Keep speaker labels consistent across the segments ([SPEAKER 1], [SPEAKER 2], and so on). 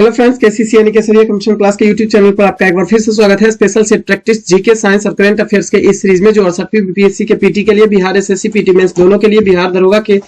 [SPEAKER 1] Hello friends, KCC यानी केसरिया computer class के YouTube channel पर आपका एक बार फिर से स्वागत है। Special set practice GK science और करंट अफेयर्स के इस सीरीज में जो 68वीं बीपीएससी के पीटी के लिए, बिहार एसएससी पीटी मेंस दोनों के लिए, बिहार दरोगा के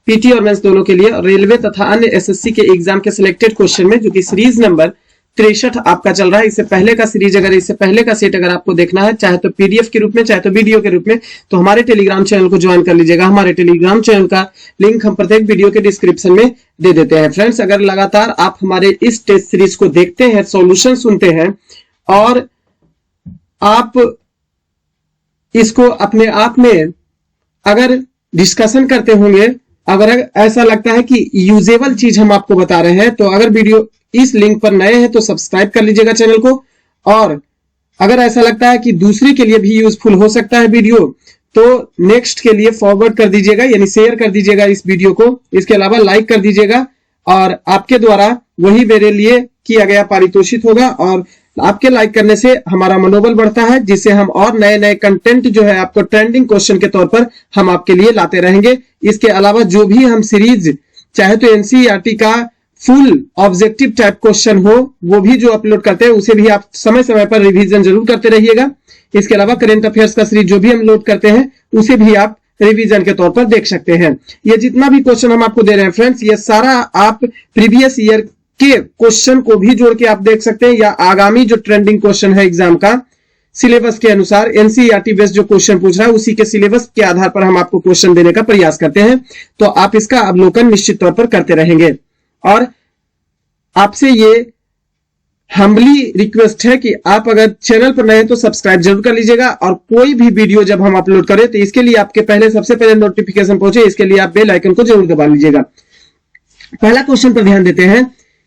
[SPEAKER 1] पीटी और मेंस दोनों के लिए, रेलवे तथा अन्य एसएससी के एग्जाम के सिलेक्टेड क्वेश्चन में, जो कि सीरीज नंबर 63 आपका चल रहा है। इससे पहले का सीरीज इससे पहले का सेट अगर आपको देखना है, चाहे तो पीडीएफ के रूप में चाहे तो वीडियो के रूप में, तो हमारे टेलीग्राम चैनल को ज्वाइन कर लीजिएगा। हमारे टेलीग्राम चैनल का लिंक हम प्रत्येक वीडियो के डिस्क्रिप्शन में दे देते हैं। फ्रेंड्स, अगर लगातार आप हमारे इस टेस्ट सीरीज को देखते हैं, सॉल्यूशन सुनते हैं और आप इसको अपने आप में अगर डिस्कशन करते होंगे, अगर ऐसा लगता है कि यूजेबल चीज हम आपको बता रहे हैं, तो अगर वीडियो इस लिंक पर नए हैं तो सब्सक्राइब कर लीजिएगा चैनल को। और अगर ऐसा लगता है कि दूसरे के लिए भी यूजफुल हो सकता है वीडियो, तो नेक्स्ट के लिए फॉरवर्ड कर दीजिएगा, यानी शेयर कर दीजिएगा इस वीडियो को। इसके अलावा लाइक कर दीजिएगा और आपके द्वारा वही मेरे लिए किया गया पारितोषित होगा। और आपके लाइक करने से हमारा मनोबल बढ़ता है, जिससे हम और नए नए कंटेंट जो है आपको ट्रेंडिंग क्वेश्चन के तौर पर हम आपके लिए लाते रहेंगे। इसके अलावा जो भी हम सीरीज, चाहे तो एनसीईआरटी का फुल ऑब्जेक्टिव टाइप क्वेश्चन हो, वो भी जो अपलोड करते हैं, उसे भी आप समय समय पर रिवीजन जरूर करते रहिएगा। इसके अलावा करंट अफेयर्स का सीरीज जो भी हम लोड करते हैं, उसे भी आप रिवीजन के तौर पर देख सकते हैं। ये जितना भी क्वेश्चन हम आपको दे रहे हैं फ्रेंड्स, ये सारा आप प्रीवियस ईयर के क्वेश्चन को भी जोड़ के आप देख सकते हैं, या आगामी जो ट्रेंडिंग क्वेश्चन है एग्जाम का सिलेबस के अनुसार, एनसीईआरटी बेस्ड जो क्वेश्चन पूछ रहा है, उसी के सिलेबस के आधार पर हम आपको क्वेश्चन देने का प्रयास करते हैं। तो आप इसका अवलोकन निश्चित तौर पर करते रहेंगे। और आपसे ये हम्बली रिक्वेस्ट है कि आप अगर चैनल पर नए हैं तो सब्सक्राइब जरूर कर लीजिएगा। और कोई भी वीडियो जब हम अपलोड करें तो इसके लिए आपके सबसे पहले नोटिफिकेशन पहुंचे, इसके लिए आप बेल आइकन को जरूर दबा लीजिएगा। पहला क्वेश्चन पर ध्यान देते हैं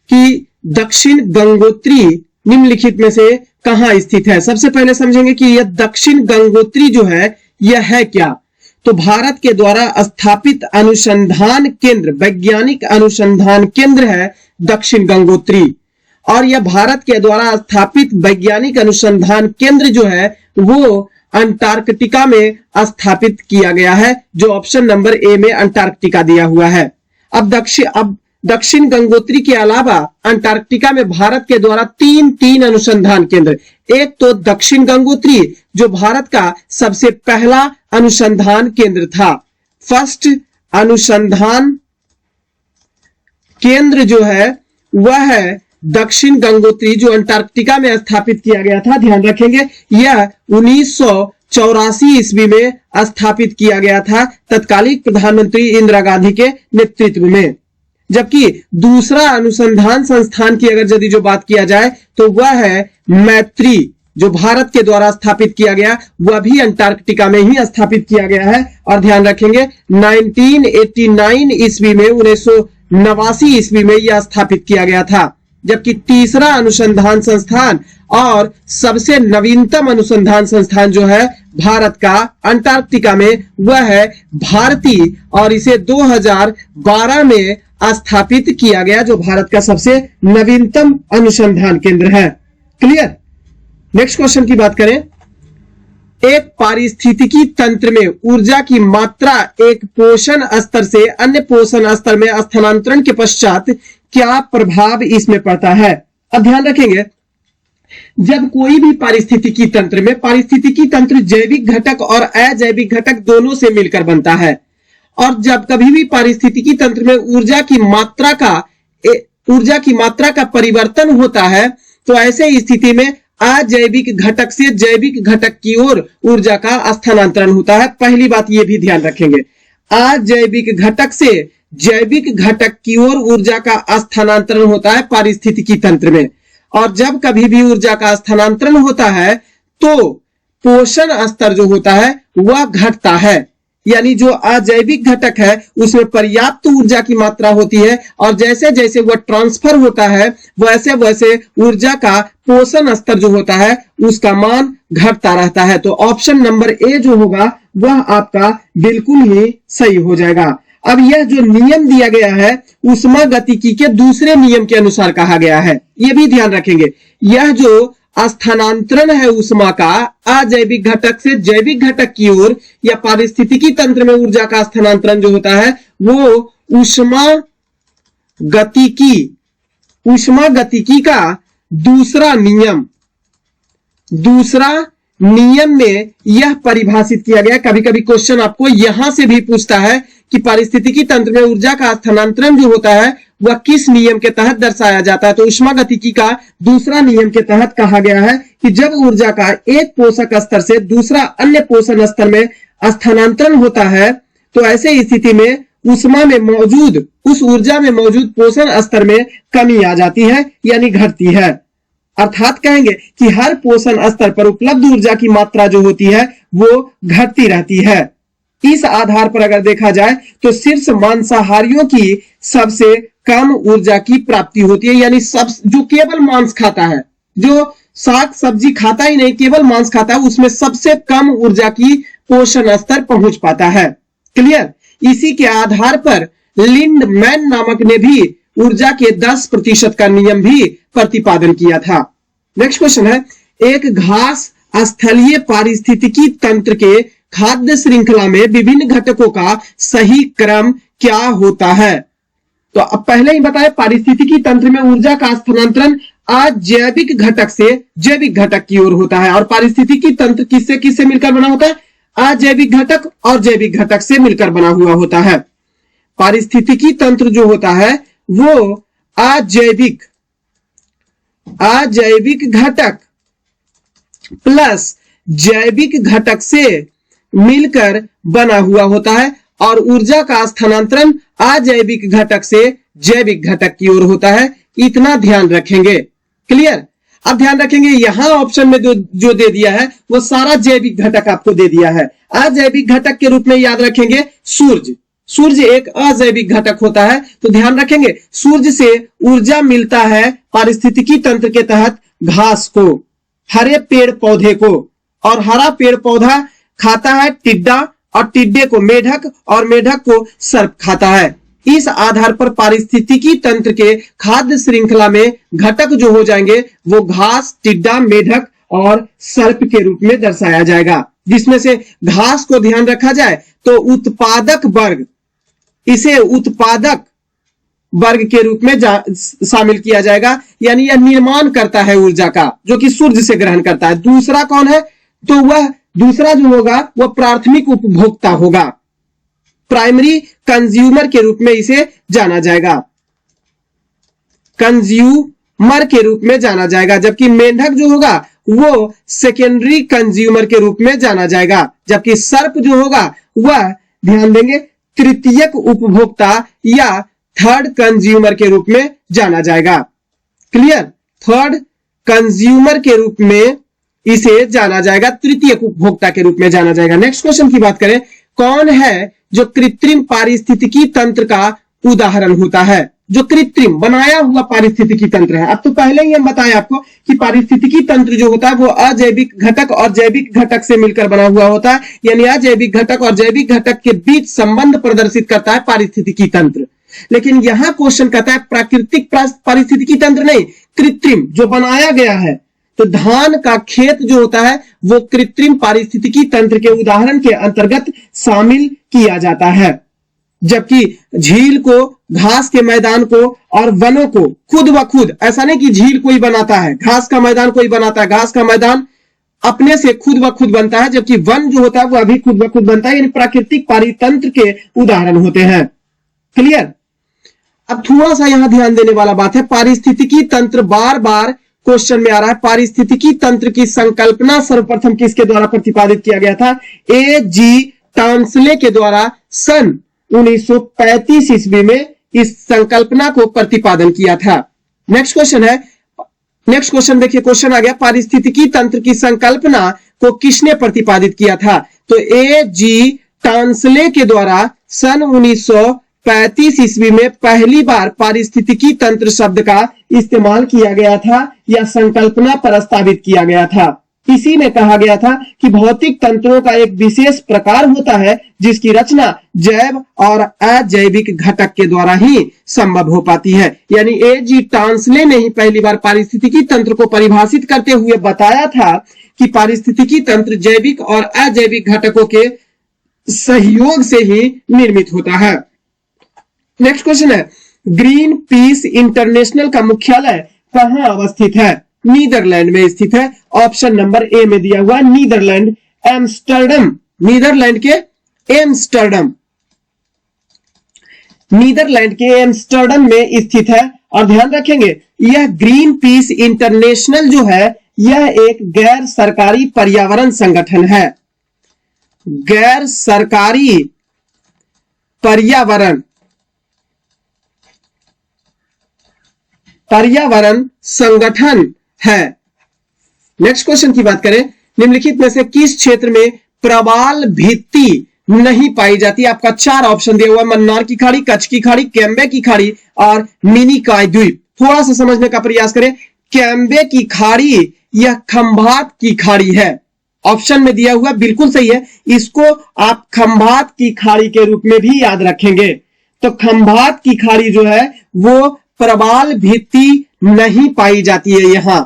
[SPEAKER 1] कि दक्षिण गंगोत्री निम्नलिखित में से कहां स्थित है। सबसे पहले समझेंगे कि यह दक्षिण गंगोत्री जो है यह है क्या। तो भारत के द्वारा स्थापित अनुसंधान केंद्र, वैज्ञानिक अनुसंधान केंद्र है दक्षिण गंगोत्री। और यह भारत के द्वारा स्थापित वैज्ञानिक अनुसंधान केंद्र जो है वो अंटार्कटिका में स्थापित किया गया है, जो ऑप्शन नंबर ए में अंटार्कटिका दिया हुआ है। अब दक्षिण गंगोत्री के अलावा अंटार्कटिका में भारत के द्वारा तीन अनुसंधान केंद्र, एक तो दक्षिण गंगोत्री जो भारत का सबसे पहला अनुसंधान केंद्र था, फर्स्ट अनुसंधान केंद्र जो है वह है दक्षिण गंगोत्री, जो अंटार्कटिका में स्थापित किया गया था। ध्यान रखेंगे, यह 1984 ईस्वी में स्थापित किया गया था तत्कालीन प्रधानमंत्री इंदिरा गांधी के नेतृत्व में। जबकि दूसरा अनुसंधान संस्थान की अगर यदि जो बात किया जाए तो वह है मैत्री, जो भारत के द्वारा स्थापित किया गया, वह भी अंटार्कटिका में ही स्थापित किया गया है। और ध्यान रखेंगे 1989 ईस्वी में, 1989 ईस्वी में यह स्थापित किया गया था। जबकि तीसरा अनुसंधान संस्थान और सबसे नवीनतम अनुसंधान संस्थान जो है भारत का अंटार्कटिका में, वह है भारती, और इसे 2012 में स्थापित किया गया, जो भारत का सबसे नवीनतम अनुसंधान केंद्र है। क्लियर। नेक्स्ट क्वेश्चन की बात करें, एक पारिस्थितिकी तंत्र में ऊर्जा की मात्रा एक पोषण स्तर से अन्य पोषण स्तर में स्थानांतरण के पश्चात क्या प्रभाव इसमें पड़ता है। अब ध्यान रखेंगे, जब कोई भी पारिस्थितिकी तंत्र में, पारिस्थितिकी तंत्र जैविक घटक और अजैविक घटक दोनों से मिलकर बनता है, और जब कभी भी पारिस्थितिकी तंत्र में ऊर्जा की मात्रा का परिवर्तन होता है, तो ऐसे स्थिति में अजैविक घटक से जैविक घटक की ओर ऊर्जा का स्थानांतरण होता है। पहली बात यह भी ध्यान रखेंगे, अजैविक घटक से जैविक घटक की ओर ऊर्जा का स्थानांतरण होता है पारिस्थितिकी तंत्र में। और जब कभी भी ऊर्जा का स्थानांतरण होता है तो पोषण स्तर जो होता है वह घटता है, यानी जो अजैविक घटक है उसमें पर्याप्त ऊर्जा की मात्रा होती है, और जैसे जैसे वह ट्रांसफर होता है वैसे वैसे ऊर्जा का पोषण स्तर जो होता है उसका मान घटता रहता है। तो ऑप्शन नंबर ए जो होगा वह आपका बिल्कुल ही सही हो जाएगा। अब यह जो नियम दिया गया है ऊष्मा गतिकी के दूसरे नियम के अनुसार कहा गया है, यह भी ध्यान रखेंगे। यह जो स्थानांतरण है ऊष्मा का अजैविक घटक से जैविक घटक की ओर, या पारिस्थितिकी तंत्र में ऊर्जा का स्थानांतरण जो होता है वो ऊष्मा गतिकी उष्मागतिकी का दूसरा नियम में यह परिभाषित किया गया। कभी कभी क्वेश्चन आपको यहां से भी पूछता है कि पारिस्थितिकी तंत्र में ऊर्जा का स्थानांतरण जो होता है वह किस नियम के तहत दर्शाया जाता है। तो उष्मागतिकी का दूसरा नियम के तहत कहा गया है कि जब ऊर्जा का एक पोषक स्तर से दूसरा अन्य पोषण स्तर में स्थानांतरण होता है तो ऐसे स्थिति में उष्मा में मौजूद उस ऊर्जा में मौजूद पोषण स्तर में कमी आ जाती है, यानी घटती है। अर्थात कहेंगे कि हर पोषण स्तर पर उपलब्ध ऊर्जा की मात्रा जो होती है वो घटती रहती है। इस आधार पर अगर देखा जाए तो शीर्ष मांसाहारियों की सबसे कम ऊर्जा की प्राप्ति होती है, यानी सब जो केवल मांस खाता है, जो साग सब्जी खाता ही नहीं केवल मांस खाता है, उसमें सबसे कम ऊर्जा की पोषण स्तर पहुंच पाता है। क्लियर। इसी के आधार पर लिंडमैन नामक ने भी ऊर्जा के 10% का नियम भी प्रतिपादन किया था। नेक्स्ट क्वेश्चन है, एक घास स्थलीय पारिस्थितिकी तंत्र के खाद्य श्रृंखला में विभिन्न घटकों का सही क्रम क्या होता है। तो अब पहले ही बताया पारिस्थितिकी तंत्र में ऊर्जा का स्थानांतरण अजैविक घटक से जैविक घटक की ओर होता है। और पारिस्थितिकी तंत्र किससे किससे मिलकर बना होता है? अजैविक घटक और जैविक घटक से मिलकर बना हुआ होता है। पारिस्थितिकी तंत्र जो होता है वो अजैविक घटक प्लस जैविक घटक से मिलकर बना हुआ होता है और ऊर्जा का स्थानांतरण अजैविक घटक से जैविक घटक की ओर होता है। इतना ध्यान रखेंगे। क्लियर। अब ध्यान रखेंगे यहां ऑप्शन में जो दे दिया है वो सारा जैविक घटक आपको दे दिया है। अजैविक घटक के रूप में याद रखेंगे सूर्य एक अजैविक घटक होता है। तो ध्यान रखेंगे सूर्य से ऊर्जा मिलता है पारिस्थितिकी तंत्र के तहत घास को, हरे पेड़ पौधे को, और हरा पेड़ पौधा खाता है टिड्डा और टिड्डे को मेढक और मेढक को सर्प खाता है। इस आधार पर पारिस्थितिकी तंत्र के खाद्य श्रृंखला में घटक जो हो जाएंगे वो घास, टिड्डा, मेढक और सर्प के रूप में दर्शाया जाएगा। जिसमें से घास को ध्यान रखा जाए तो उत्पादक वर्ग, इसे उत्पादक वर्ग के रूप में शामिल किया जाएगा, यानी यह निर्माण करता है ऊर्जा का जो कि सूर्य से ग्रहण करता है। दूसरा कौन है? तो वह दूसरा जो होगा वह प्राथमिक उपभोक्ता होगा, प्राइमरी कंज्यूमर के रूप में इसे जाना जाएगा, कंज्यूमर के रूप में जाना जाएगा। जबकि मेंढक जो होगा वो सेकेंडरी कंज्यूमर के रूप में जाना जाएगा। जबकि सर्प जो होगा वह ध्यान देंगे तृतीयक उपभोक्ता या थर्ड कंज्यूमर के रूप में जाना जाएगा। क्लियर। थर्ड कंज्यूमर के रूप में इसे जाना जाएगा, तृतीयक उपभोक्ता के रूप में जाना जाएगा। नेक्स्ट क्वेश्चन की बात करें, कौन है जो कृत्रिम पारिस्थितिकी तंत्र का उदाहरण होता है? जो कृत्रिम बनाया हुआ पारिस्थितिकी तंत्र है। अब तो पहले ही हम बताएं आपको कि पारिस्थितिकी तंत्र जो होता है वो अजैविक घटक और जैविक घटक से मिलकर बना हुआ होता है, यानी अजैविक घटक और जैविक घटक के बीच संबंध प्रदर्शित करता है पारिस्थितिकी तंत्र। लेकिन यहां क्वेश्चन कहता है प्राकृतिक पारिस्थितिकी तंत्र नहीं, कृत्रिम जो बनाया गया है। तो धान का खेत जो होता है वो कृत्रिम पारिस्थितिकी तंत्र के उदाहरण के अंतर्गत शामिल किया जाता है। जबकि झील को, घास के मैदान को और वनों को खुद व खुद, ऐसा नहीं कि झील कोई बनाता है, घास का मैदान कोई बनाता है, घास का मैदान अपने से खुद व खुद बनता है, जबकि वन जो होता है वो अभी खुद व खुद बनता है, यानी प्राकृतिक पारितंत्र के उदाहरण होते हैं। क्लियर। अब थोड़ा सा यहां ध्यान देने वाला बात है, पारिस्थितिकी तंत्र बार बार क्वेश्चन में आ रहा है। पारिस्थितिकी तंत्र की संकल्पना सर्वप्रथम किसके द्वारा प्रतिपादित किया गया था? ए.जी. टांसले के द्वारा सन 1935 ईस्वी में इस संकल्पना को प्रतिपादन किया था। नेक्स्ट क्वेश्चन है, नेक्स्ट क्वेश्चन देखिए, क्वेश्चन आ गया पारिस्थितिकी तंत्र की संकल्पना को किसने प्रतिपादित किया था? तो ए.जी. टांसले के द्वारा सन 1935 ईस्वी में पहली बार पारिस्थितिकी तंत्र शब्द का इस्तेमाल किया गया था या संकल्पना प्रस्तावित किया गया था। इसी में कहा गया था कि भौतिक तंत्रों का एक विशेष प्रकार होता है जिसकी रचना जैव और अजैविक घटक के द्वारा ही संभव हो पाती है। यानी ए.जी. टांसले ने ही पहली बार पारिस्थितिकी तंत्र को परिभाषित करते हुए बताया था कि पारिस्थितिकी तंत्र जैविक और अजैविक घटकों के सहयोग से ही निर्मित होता है। नेक्स्ट क्वेश्चन है, ग्रीन पीस इंटरनेशनल का मुख्यालय कहां अवस्थित है? नीदरलैंड में स्थित है। ऑप्शन नंबर ए में दिया हुआ नीदरलैंड, एम्स्टर्डम, नीदरलैंड के एम्स्टर्डम, नीदरलैंड के एम्स्टर्डम में स्थित है। और ध्यान रखेंगे यह ग्रीन पीस इंटरनेशनल जो है यह एक गैर सरकारी पर्यावरण संगठन है। गैर सरकारी पर्यावरण संगठन है। नेक्स्ट क्वेश्चन की बात करें, निम्नलिखित में से किस क्षेत्र में प्रवाल भित्ति नहीं पाई जाती? आपका 4 ऑप्शन दिया हुआ, मन्नार की खाड़ी, कच्छ की खाड़ी, कैम्बे की खाड़ी और मिनिकॉय द्वीप। थोड़ा सा समझने का प्रयास करें। कैम्बे की खाड़ी यह खंभात की खाड़ी है, ऑप्शन में दिया हुआ बिल्कुल सही है। इसको आप खंभात की खाड़ी के रूप में भी याद रखेंगे। तो खंभात की खाड़ी जो है वो प्रवाल भित्ति नहीं पाई जाती है। यहां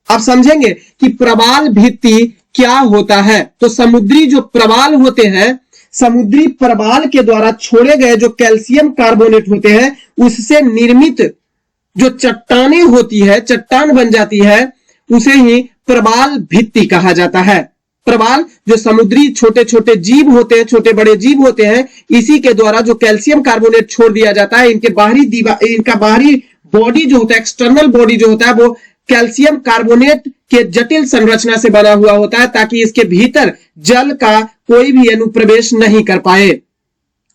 [SPEAKER 1] आप समझेंगे कि प्रवाल भित्ति क्या होता है। तो समुद्री जो प्रवाल होते हैं, समुद्री प्रवाल के द्वारा छोड़े गए जो कैल्शियम कार्बोनेट होते हैं उससे निर्मित जो चट्टानें होती है, चट्टान बन जाती है, उसे ही प्रवाल भित्ति कहा जाता है। प्रवाल जो समुद्री छोटे छोटे जीव होते हैं, छोटे बड़े जीव होते हैं, इसी के द्वारा जो कैल्शियम कार्बोनेट छोड़ दिया जाता है, इनके बाहरी दीवार, इनका बाहरी बॉडी जो होता है, एक्सटर्नल बॉडी जो होता है वो कैल्शियम कार्बोनेट के जटिल संरचना से बना हुआ होता है ताकि इसके भीतर जल का कोई भी अनुप्रवेश नहीं कर पाए।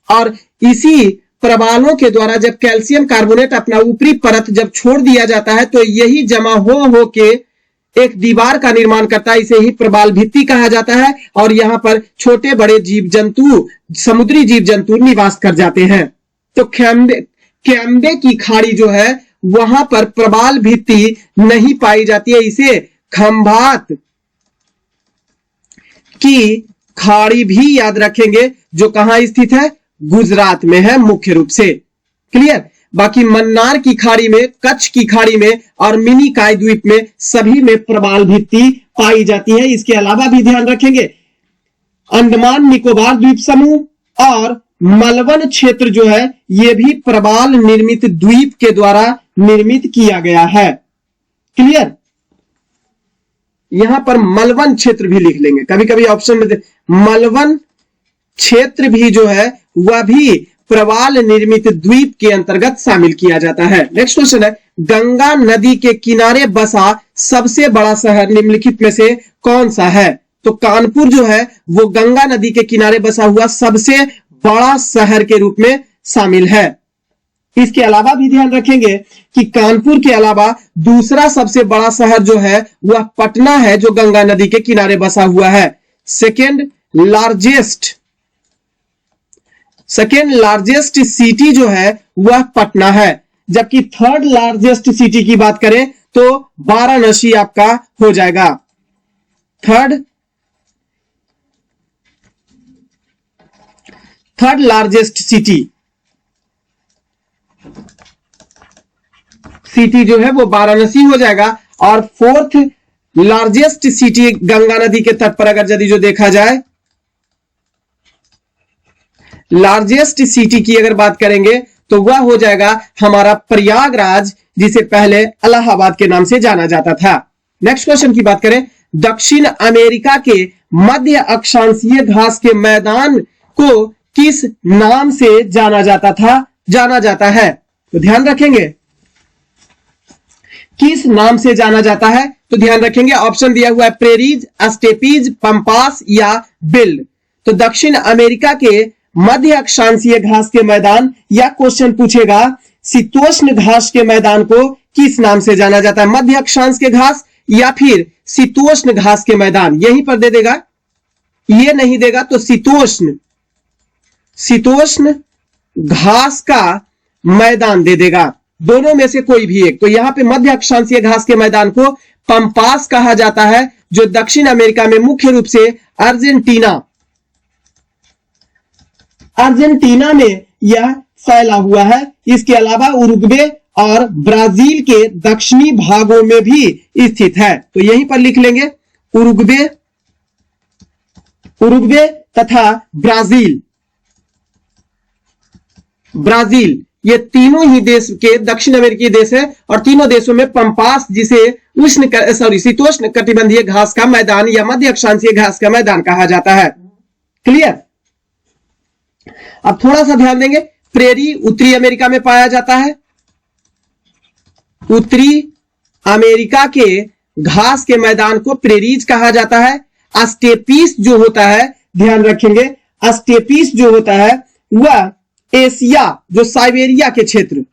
[SPEAKER 1] और इसी प्रवालों के द्वारा जब कैल्शियम कार्बोनेट अपना ऊपरी परत जब छोड़ दिया जाता है तो यही जमा हो के एक दीवार का निर्माण करता है, इसे ही प्रवाल भित्ति कहा जाता है। और यहां पर छोटे बड़े जीव जंतु, समुद्री जीव जंतु निवास कर जाते हैं। तो कैम्बे की खाड़ी जो है वहां पर प्रवाल भित्ति नहीं पाई जाती है, इसे खंभात की खाड़ी भी याद रखेंगे, जो कहां स्थित है? गुजरात में है मुख्य रूप से। क्लियर? बाकी मन्नार की खाड़ी में, कच्छ की खाड़ी में और मिनिकॉय द्वीप में सभी में प्रवाल भित्ति पाई जाती है। इसके अलावा भी ध्यान रखेंगे अंडमान निकोबार द्वीप समूह और मलवन क्षेत्र जो है यह भी प्रवाल निर्मित द्वीप के द्वारा निर्मित किया गया है। क्लियर? यहां पर मलवन क्षेत्र भी लिख लेंगे, कभी कभी ऑप्शन में मलवन क्षेत्र भी जो है वह भी प्रवाल निर्मित द्वीप के अंतर्गत शामिल किया जाता है। नेक्स्ट क्वेश्चन है, गंगा नदी के किनारे बसा सबसे बड़ा शहर निम्नलिखित में से कौन सा है? तो कानपुर जो है वो गंगा नदी के किनारे बसा हुआ सबसे बड़ा शहर के रूप में शामिल है। इसके अलावा भी ध्यान रखेंगे कि कानपुर के अलावा दूसरा सबसे बड़ा शहर जो है वह पटना है, जो गंगा नदी के किनारे बसा हुआ है। सेकेंड लार्जेस्ट सिटी जो है वह पटना है। जबकि थर्ड लार्जेस्ट सिटी की बात करें तो वाराणसी आपका हो जाएगा। थर्ड लार्जेस्ट सिटी जो है वो वाराणसी हो जाएगा। और फोर्थ लार्जेस्ट सिटी गंगा नदी के तट पर अगर यदि जो देखा जाए, लार्जेस्ट सिटी की अगर बात करेंगे तो वह हो जाएगा हमारा प्रयागराज, जिसे पहले इलाहाबाद के नाम से जाना जाता था। नेक्स्ट क्वेश्चन की बात करें, दक्षिण अमेरिका के मध्य अक्षांशीय घास के मैदान को किस नाम से जाना जाता है? तो ध्यान रखेंगे किस नाम से जाना जाता है। तो ध्यान रखेंगे ऑप्शन दिया हुआ है प्रेरीज, स्टेपीज, पंपास या बिल्ड। तो दक्षिण अमेरिका के मध्य अक्षांशीय घास के मैदान, या क्वेश्चन पूछेगा शीतोष्ण घास के मैदान को किस नाम से जाना जाता है? मध्य अक्षांश के घास या फिर शीतोष्ण घास के मैदान, यहीं पर दे देगा, ये नहीं देगा तो शीतोष्ण घास का मैदान दे देगा, दोनों में से कोई भी एक। तो यहां पे मध्य अक्षांशीय घास के मैदान को पंपास कहा जाता है, जो दक्षिण अमेरिका में मुख्य रूप से अर्जेंटीना में यह फैला हुआ है। इसके अलावा उरुग्वे और ब्राजील के दक्षिणी भागों में भी स्थित है। तो यहीं पर लिख लेंगे उरुग्वे तथा ब्राजील ये तीनों ही देश के दक्षिण अमेरिकी देश है और तीनों देशों में पंपास, जिसे शीतोष्ण कटिबंधीय घास का मैदान या मध्य अक्षांशीय घास का मैदान कहा जाता है। क्लियर। अब थोड़ा सा ध्यान देंगे, प्रेरी उत्तरी अमेरिका में पाया जाता है। उत्तरी अमेरिका के घास के मैदान को प्रेरीज कहा जाता है। स्टेपीज जो होता है, ध्यान रखेंगे, स्टेपीज जो होता है वह एशिया, जो साइबेरिया के क्षेत्र,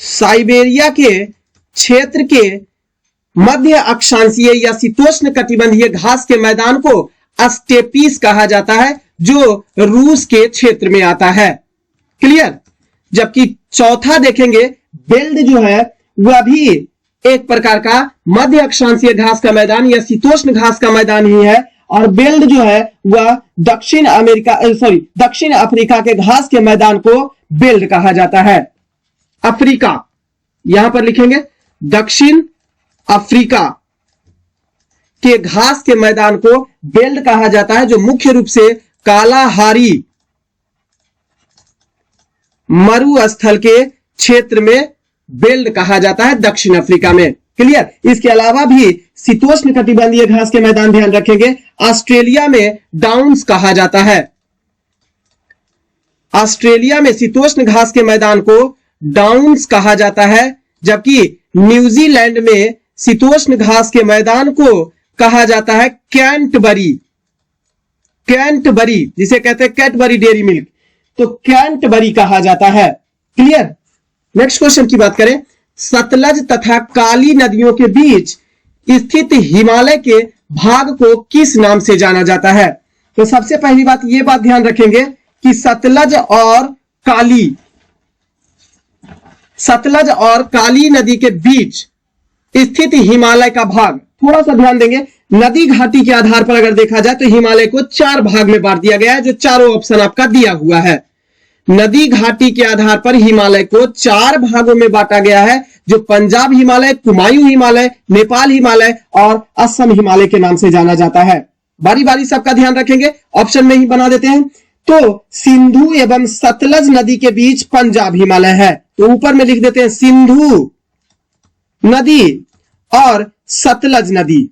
[SPEAKER 1] साइबेरिया के क्षेत्र के मध्य अक्षांशीय या शीतोष्ण कटिबंधीय घास के मैदान को स्टेपीज कहा जाता है, जो रूस के क्षेत्र में आता है। क्लियर। जबकि चौथा देखेंगे, बेल्ट जो है वह भी एक प्रकार का मध्य अक्षांशीय घास का मैदान या शीतोष्ण घास का मैदान ही है, और बेल्ट जो है वह दक्षिण अफ्रीका के घास के मैदान को बेल्ट कहा जाता है। अफ्रीका, यहां पर लिखेंगे दक्षिण अफ्रीका के घास के मैदान को बेल्ट कहा जाता है, जो मुख्य रूप से कालाहारी मरुस्थल के क्षेत्र में बेल्ट कहा जाता है, दक्षिण अफ्रीका में। क्लियर। इसके अलावा भी शीतोष्ण कटिबंधीय घास के मैदान ध्यान रखेंगे, ऑस्ट्रेलिया में डाउन्स कहा जाता है। ऑस्ट्रेलिया में शीतोष्ण घास के मैदान को डाउन्स कहा जाता है, जबकि न्यूजीलैंड में शीतोष्ण घास के मैदान को कहा जाता है कैंटबरी। कैंटबरी, जिसे कहते हैं कैडबरी डेयरी मिल्क, तो कैंटबरी कहा जाता है। क्लियर। नेक्स्ट क्वेश्चन की बात करें, सतलज तथा काली नदियों के बीच स्थित हिमालय के भाग को किस नाम से जाना जाता है? तो सबसे पहली बात, यह बात ध्यान रखेंगे कि सतलज और काली नदी के बीच स्थित हिमालय का भाग, थोड़ा सा ध्यान देंगे, नदी घाटी के आधार पर अगर देखा जाए तो हिमालय को 4 भाग में बांट दिया गया है, जो चारों ऑप्शन आपका दिया हुआ है। नदी घाटी के आधार पर हिमालय को 4 भागों में बांटा गया है, जो पंजाब हिमालय, कुमायूं हिमालय, नेपाल हिमालय और असम हिमालय के नाम से जाना जाता है। बारी बारी सबका ध्यान रखेंगे, ऑप्शन में ही बना देते हैं। तो सिंधु एवं सतलज नदी के बीच पंजाब हिमालय है, तो ऊपर में लिख देते हैं सिंधु नदी और सतलज नदी।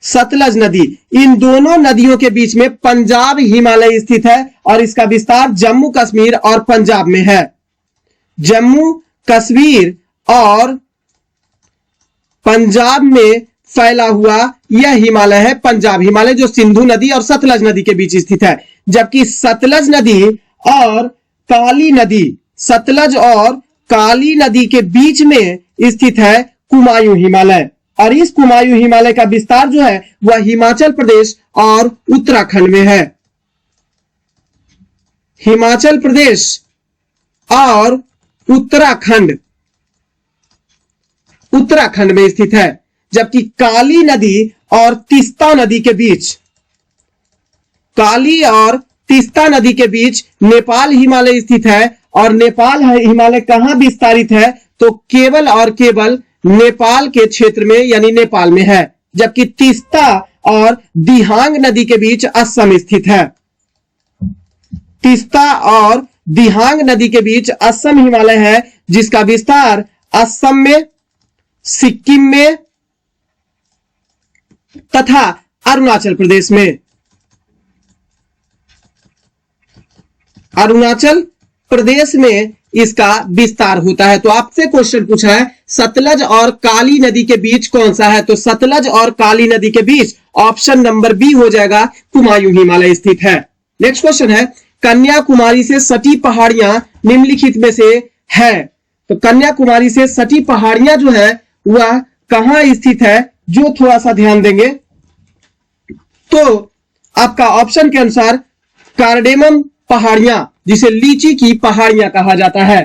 [SPEAKER 1] सतलज नदी, इन दोनों नदियों के बीच में पंजाब हिमालय स्थित है और इसका विस्तार जम्मू कश्मीर और पंजाब में है। जम्मू कश्मीर और पंजाब में फैला हुआ यह हिमालय है पंजाब हिमालय, जो सिंधु नदी और सतलज नदी के बीच स्थित है। जबकि सतलज नदी और काली नदी, सतलज और काली नदी के बीच में स्थित है कुमायूं हिमालय, और इस कुमायूं हिमालय का विस्तार जो है वह हिमाचल प्रदेश और उत्तराखंड में है। हिमाचल प्रदेश और उत्तराखंड में स्थित है। जबकि काली नदी और तीस्ता नदी के बीच, काली और तीस्ता नदी के बीच नेपाल हिमालय स्थित है, और नेपाल हिमालय कहां विस्तारित है? तो केवल और केवल नेपाल के क्षेत्र में, यानी नेपाल में है। जबकि तीस्ता और दिहांग नदी के बीच असम स्थित है। तीस्ता और दिहांग नदी के बीच असम हिमालय है, जिसका विस्तार असम में, सिक्किम में तथा अरुणाचल प्रदेश में, अरुणाचल प्रदेश में इसका विस्तार होता है। तो आपसे क्वेश्चन पूछा है सतलज और काली नदी के बीच कौन सा है? तो सतलज और काली नदी के बीच ऑप्शन नंबर बी हो जाएगा, कुमायूं हिमालय स्थित है। नेक्स्ट क्वेश्चन है, कन्याकुमारी से सटी पहाड़ियां निम्नलिखित में से है। तो कन्याकुमारी से सटी पहाड़ियां जो है वह कहां स्थित है? जो थोड़ा सा ध्यान देंगे तो आपका ऑप्शन के अनुसार कार्डेमम पहाड़ियां, जिसे लीची की पहाड़ियां कहा जाता है,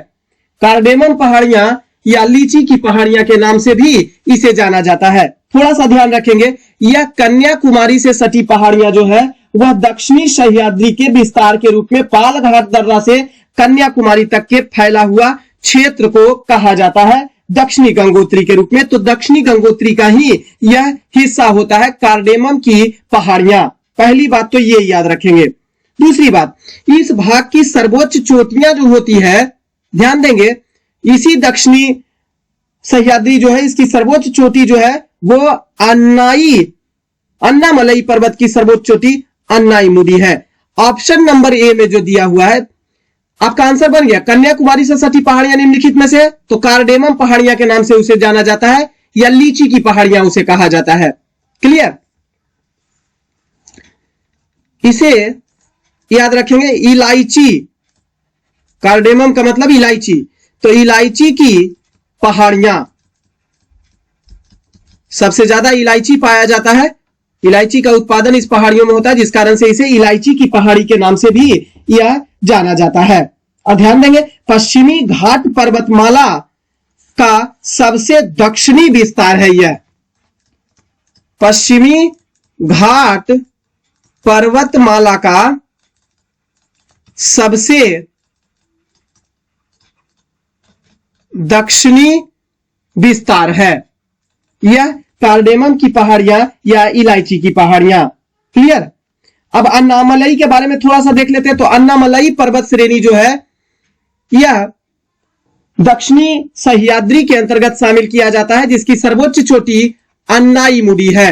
[SPEAKER 1] कार्डेमम पहाड़ियां या लीची की पहाड़ियां के नाम से भी इसे जाना जाता है। थोड़ा सा ध्यान रखेंगे, यह कन्याकुमारी से सटी पहाड़ियां जो है वह दक्षिणी सह्याद्री के विस्तार के रूप में पालघाट दर्रा से कन्याकुमारी तक के फैला हुआ क्षेत्र को कहा जाता है दक्षिणी गंगोत्री के रूप में। तो दक्षिणी गंगोत्री का ही यह हिस्सा होता है कार्डेमम की पहाड़ियां। पहली बात तो ये याद रखेंगे। दूसरी बात, इस भाग की सर्वोच्च चोटियां जो होती है, ध्यान देंगे, इसी दक्षिणी सह्याद्री जो है इसकी सर्वोच्च चोटी जो है वो अन्नामलई पर्वत की सर्वोच्च चोटी अन्नाईमुडी है। ऑप्शन नंबर ए में जो दिया हुआ है आपका आंसर बन गया। कन्याकुमारी से सटी पहाड़ियां निम्नलिखित में से, तो कार्डेमम पहाड़ियां के नाम से उसे जाना जाता है या लीची की पहाड़ियां उसे कहा जाता है। क्लियर, इसे याद रखेंगे, इलायची, कार्डेमम का मतलब इलायची, तो इलायची की पहाड़ियां, सबसे ज्यादा इलायची पाया जाता है, इलायची का उत्पादन इस पहाड़ियों में होता है, जिस कारण से इसे इलायची की पहाड़ी के नाम से भी यह जाना जाता है। और ध्यान देंगे, पश्चिमी घाट पर्वतमाला का सबसे दक्षिणी विस्तार है यह, पश्चिमी घाट पर्वतमाला का सबसे दक्षिणी विस्तार है यह कार्डेमम की पहाड़ियां या इलायची की पहाड़ियां। क्लियर, अब अन्नामलई के बारे में थोड़ा सा देख लेते हैं। तो अन्नामलई पर्वत श्रेणी जो है यह दक्षिणी सह्याद्री के अंतर्गत शामिल किया जाता है, जिसकी सर्वोच्च चोटी अन्नाईमुडी है।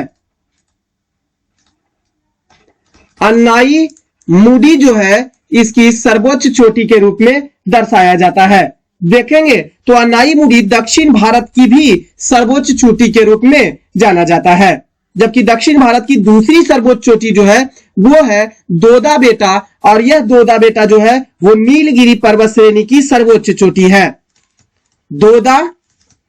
[SPEAKER 1] अन्नाईमुडी जो है इसकी सर्वोच्च चोटी के रूप में दर्शाया जाता है। देखेंगे तो अन्नाईमुडी दक्षिण भारत की भी सर्वोच्च चोटी के रूप में जाना जाता है, जबकि दक्षिण भारत की दूसरी सर्वोच्च चोटी जो है वो है दोदा बेटा, और यह दोदा बेटा जो है वो नीलगिरी पर्वत श्रेणी की सर्वोच्च चोटी है। दोदा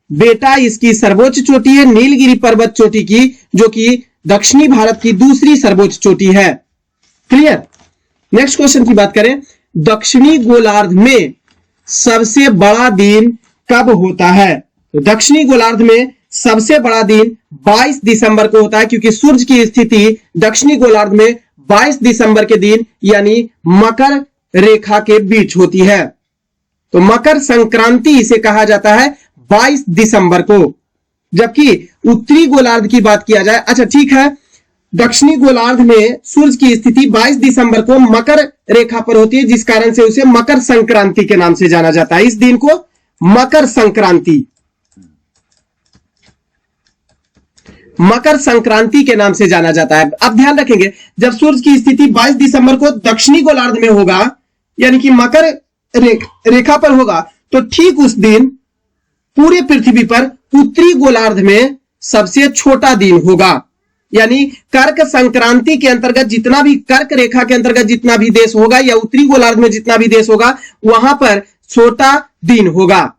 [SPEAKER 1] बेटा इसकी सर्वोच्च चोटी है नीलगिरी पर्वत चोटी की, जो कि दक्षिणी भारत की दूसरी सर्वोच्च चोटी है। क्लियर, नेक्स्ट क्वेश्चन की बात करें, दक्षिणी गोलार्ध में सबसे बड़ा दिन कब होता है? तो दक्षिणी गोलार्ध में सबसे बड़ा दिन 22 दिसंबर को होता है, क्योंकि सूर्य की स्थिति दक्षिणी गोलार्ध में 22 दिसंबर के दिन यानी मकर रेखा के बीच होती है। तो मकर संक्रांति इसे कहा जाता है 22 दिसंबर को। जबकि उत्तरी गोलार्ध की बात किया जाए, अच्छा ठीक है, दक्षिणी गोलार्ध में सूर्य की स्थिति 22 दिसंबर को मकर रेखा पर होती है, जिस कारण से उसे मकर संक्रांति के नाम से जाना जाता है। इस दिन को मकर संक्रांति के नाम से जाना जाता है। अब ध्यान रखेंगे, जब सूर्य की स्थिति 22 दिसंबर को दक्षिणी गोलार्ध में होगा, यानी कि मकर रेखा पर होगा, तो ठीक उस दिन पूरे पृथ्वी पर उत्तरी गोलार्ध में सबसे छोटा दिन होगा। यानी कर्क संक्रांति के अंतर्गत जितना भी, कर्क रेखा के अंतर्गत जितना भी देश होगा या उत्तरी गोलार्ध में जितना भी देश होगा, वहां पर छोटा दिन होगा।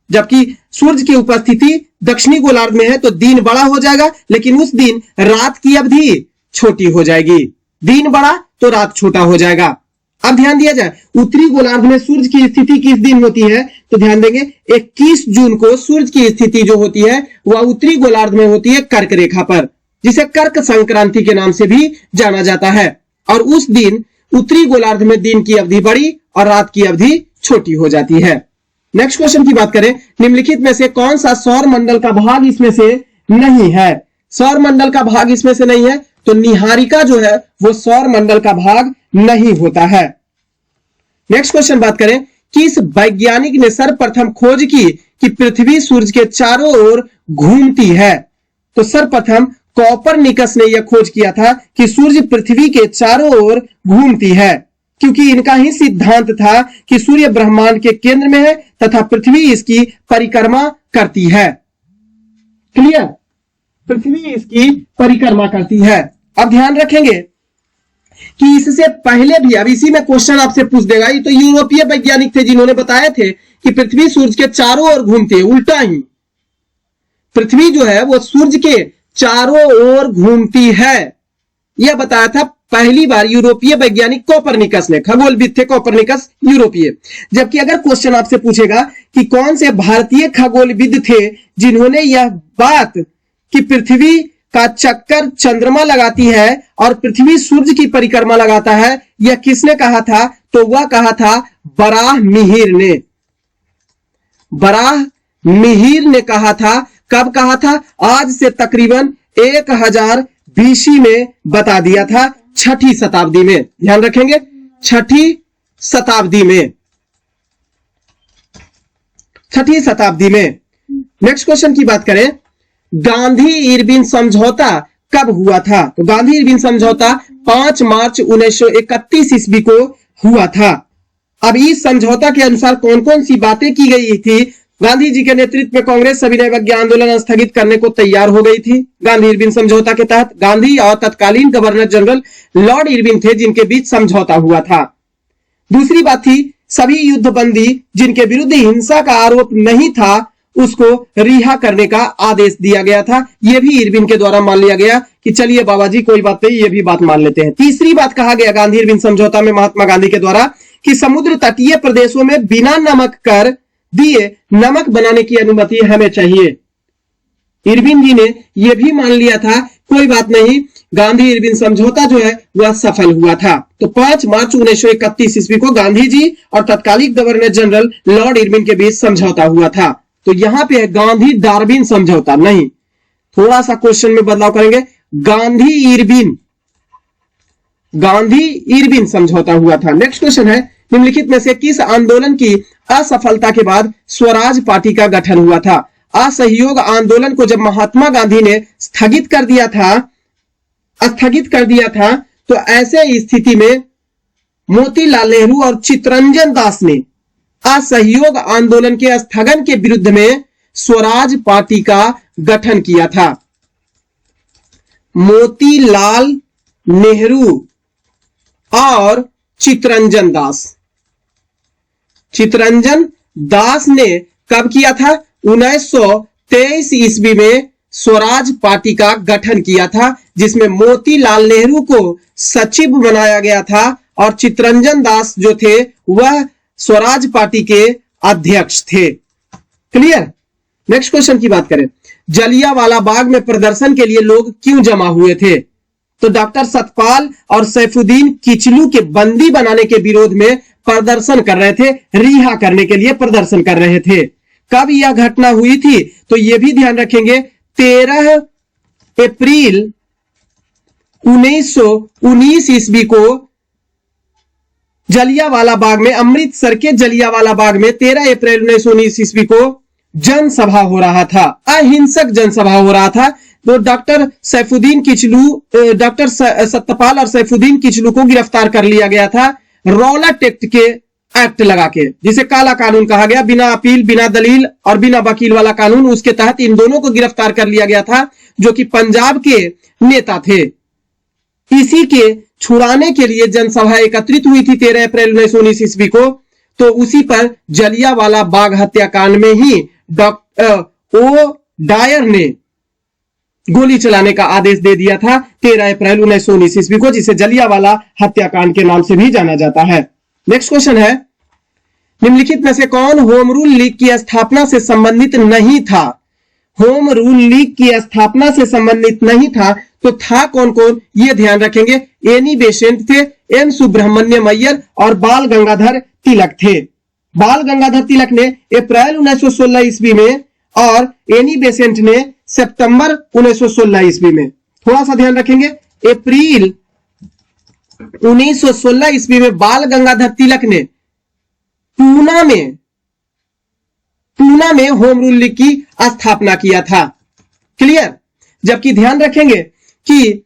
[SPEAKER 1] जबकि सूर्य की उपस्थिति दक्षिणी गोलार्ध में है तो दिन बड़ा हो जाएगा, लेकिन उस दिन रात की अवधि छोटी हो जाएगी। दिन बड़ा तो रात छोटा हो जाएगा। अब ध्यान दिया जाए, उत्तरी गोलार्ध में सूर्य की स्थिति किस दिन होती है? तो ध्यान देंगे 21 जून को सूर्य की स्थिति जो होती है वह उत्तरी गोलार्ध में होती है कर्क रेखा पर, जिसे कर्क संक्रांति के नाम से भी जाना जाता है। और उस दिन उत्तरी गोलार्ध में दिन की अवधि बड़ी और रात की अवधि छोटी हो जाती है। नेक्स्ट क्वेश्चन की बात करें, निम्नलिखित में से कौन सा सौर मंडल का भाग इसमें से नहीं है? सौर मंडल का भाग इसमें से नहीं है, तो निहारिका जो है वो सौर मंडल का भाग नहीं होता है। नेक्स्ट क्वेश्चन बात करें, किस वैज्ञानिक ने सर्वप्रथम खोज की कि पृथ्वी सूर्य के चारों ओर घूमती है? तो सर्वप्रथम कोपरनिकस ने यह खोज किया था कि सूर्य पृथ्वी के चारों ओर घूमती है, क्योंकि इनका ही सिद्धांत था कि सूर्य ब्रह्मांड के केंद्र में है तथा पृथ्वी इसकी परिक्रमा करती है। क्लियर, पृथ्वी इसकी परिक्रमा करती है। अब ध्यान रखेंगे कि इससे पहले भी, अब इसी में क्वेश्चन आपसे पूछ देगा, ये तो यूरोपीय वैज्ञानिक थे जिन्होंने बताए थे कि पृथ्वी सूर्य के चारों ओर घूमती है। उल्टा ही पृथ्वी जो है वो सूर्य के चारों ओर घूमती है, यह बताया था पहली बार यूरोपीय वैज्ञानिक कोपरनिकस ने। खगोलविद थे कोपरनिकस, यूरोपीय। जबकि अगर क्वेश्चन आपसे पूछेगा कि कौन से भारतीय खगोलविद थे जिन्होंने यह बात कि पृथ्वी का चक्कर चंद्रमा लगाती है और पृथ्वी सूर्य की परिक्रमा लगाता है, यह किसने कहा था? तो वह कहा था बराहमिहिर ने। बराहमिहिर ने कहा था। कब कहा था? आज से तकरीबन 1000 BC में बता दिया था छठी शताब्दी में, ध्यान रखेंगे, छठी शताब्दी में, छठी शताब्दी में। नेक्स्ट क्वेश्चन की बात करें, गांधी इरविन समझौता कब हुआ था? तो गांधी इरविन समझौता 5 मार्च 1931 ईस्वी को हुआ था। अब इस समझौता के अनुसार कौन कौन सी बातें की गई थी? गांधी जी के नेतृत्व में कांग्रेस सविनय अवज्ञा आंदोलन स्थगित करने को तैयार हो गई थी। गांधी इरविन समझौता के तहत गांधी और तत्कालीन गवर्नर जनरल लॉर्ड इरविन थे, जिनके बीच समझौता हुआ था। दूसरी बात थी, सभी युद्धबंदी जिनके विरुद्ध हिंसा का आरोप नहीं था उसको रिहा करने का आदेश दिया गया था। यह भी इरविन के द्वारा मान लिया गया कि चलिए बाबा जी कोई बात नहीं, ये भी बात मान लेते हैं। तीसरी बात कहा गया गांधी इरविन समझौता में महात्मा गांधी के द्वारा कि समुद्र तटीय प्रदेशों में बिना नमक कर दिए नमक बनाने की अनुमति हमें चाहिए। इरविन जी ने यह भी मान लिया था कोई बात नहीं, गांधी इरविन समझौता जो है वह सफल हुआ था। तो 5 मार्च 1931 ईस्वी को गांधी जी और तत्कालीन गवर्नर जनरल लॉर्ड इरविन के बीच समझौता हुआ था। तो यहां पे है गांधी डार्विन समझौता, नहीं, थोड़ा सा क्वेश्चन में बदलाव करेंगे, गांधी इरविन समझौता हुआ था। नेक्स्ट क्वेश्चन है, निम्नलिखित में से किस आंदोलन की असफलता के बाद स्वराज पार्टी का गठन हुआ था? असहयोग आंदोलन को जब महात्मा गांधी ने स्थगित कर दिया था तो ऐसे स्थिति में मोतीलाल नेहरू और चित्तरंजन दास ने असहयोग आंदोलन के स्थगन के विरुद्ध में स्वराज पार्टी का गठन किया था। मोतीलाल नेहरू और चित्तरंजन दास ने कब किया था? 1923 ईस्वी में स्वराज पार्टी का गठन किया था, जिसमें मोतीलाल नेहरू को सचिव बनाया गया था और चित्तरंजन दास जो थे वह स्वराज पार्टी के अध्यक्ष थे। क्लियर? नेक्स्ट क्वेश्चन की बात करें, जलियांवाला बाग में प्रदर्शन के लिए लोग क्यों जमा हुए थे? तो डॉक्टर सतपाल और सैफुद्दीन किचलू के बंदी बनाने के विरोध में प्रदर्शन कर रहे थे, रिहा करने के लिए प्रदर्शन कर रहे थे। कब यह घटना हुई थी? तो यह भी ध्यान रखेंगे, 13 अप्रैल 1919 ईस्वी को जलियांवाला बाग में, अमृतसर के जलियांवाला बाग में 13 अप्रैल 1919 ईस्वी को जनसभा हो रहा था, अहिंसक जनसभा हो रहा था। तो डॉक्टर सत्यपाल और सैफुद्दीन किचलू को गिरफ्तार कर लिया गया था रॉलेट एक्ट के एक्ट लगा के, जिसे काला कानून कहा गया, बिना अपील, बिना दलील और बिना वकील वाला कानून। उसके तहत इन दोनों को गिरफ्तार कर लिया गया था, जो कि पंजाब के नेता थे। इसी के छुड़ाने के लिए जनसभा एकत्रित हुई थी 13 अप्रैल 1919 ईस्वी को। तो उसी पर जलियांवाला बाग हत्याकांड में ही डॉक्टर ओ डायर ने गोली चलाने का आदेश दे दिया था 13 अप्रैल 1919 ईस्वी को, जिसे जलियांवाला हत्याकांड के नाम से भी जाना जाता है। नेक्स्ट क्वेश्चन है, निम्नलिखित में से कौन होम रूल लीग की स्थापना से संबंधित नहीं था? होम रूल लीग की स्थापना से संबंधित नहीं था तो था कौन कौन, ये ध्यान रखेंगे। एनी बेसेंट थे, एम सुब्रमण्यम अय्यर और बाल गंगाधर तिलक थे। बाल गंगाधर तिलक ने अप्रैल 1916 ईस्वी में और एनी बेसेंट ने सितंबर 1916 ईस्वी में। थोड़ा सा ध्यान रखेंगे, अप्रैल 1916 ईस्वी में बाल गंगाधर तिलक ने पूना में होम रूल लीग की स्थापना किया था। क्लियर? जबकि ध्यान रखेंगे कि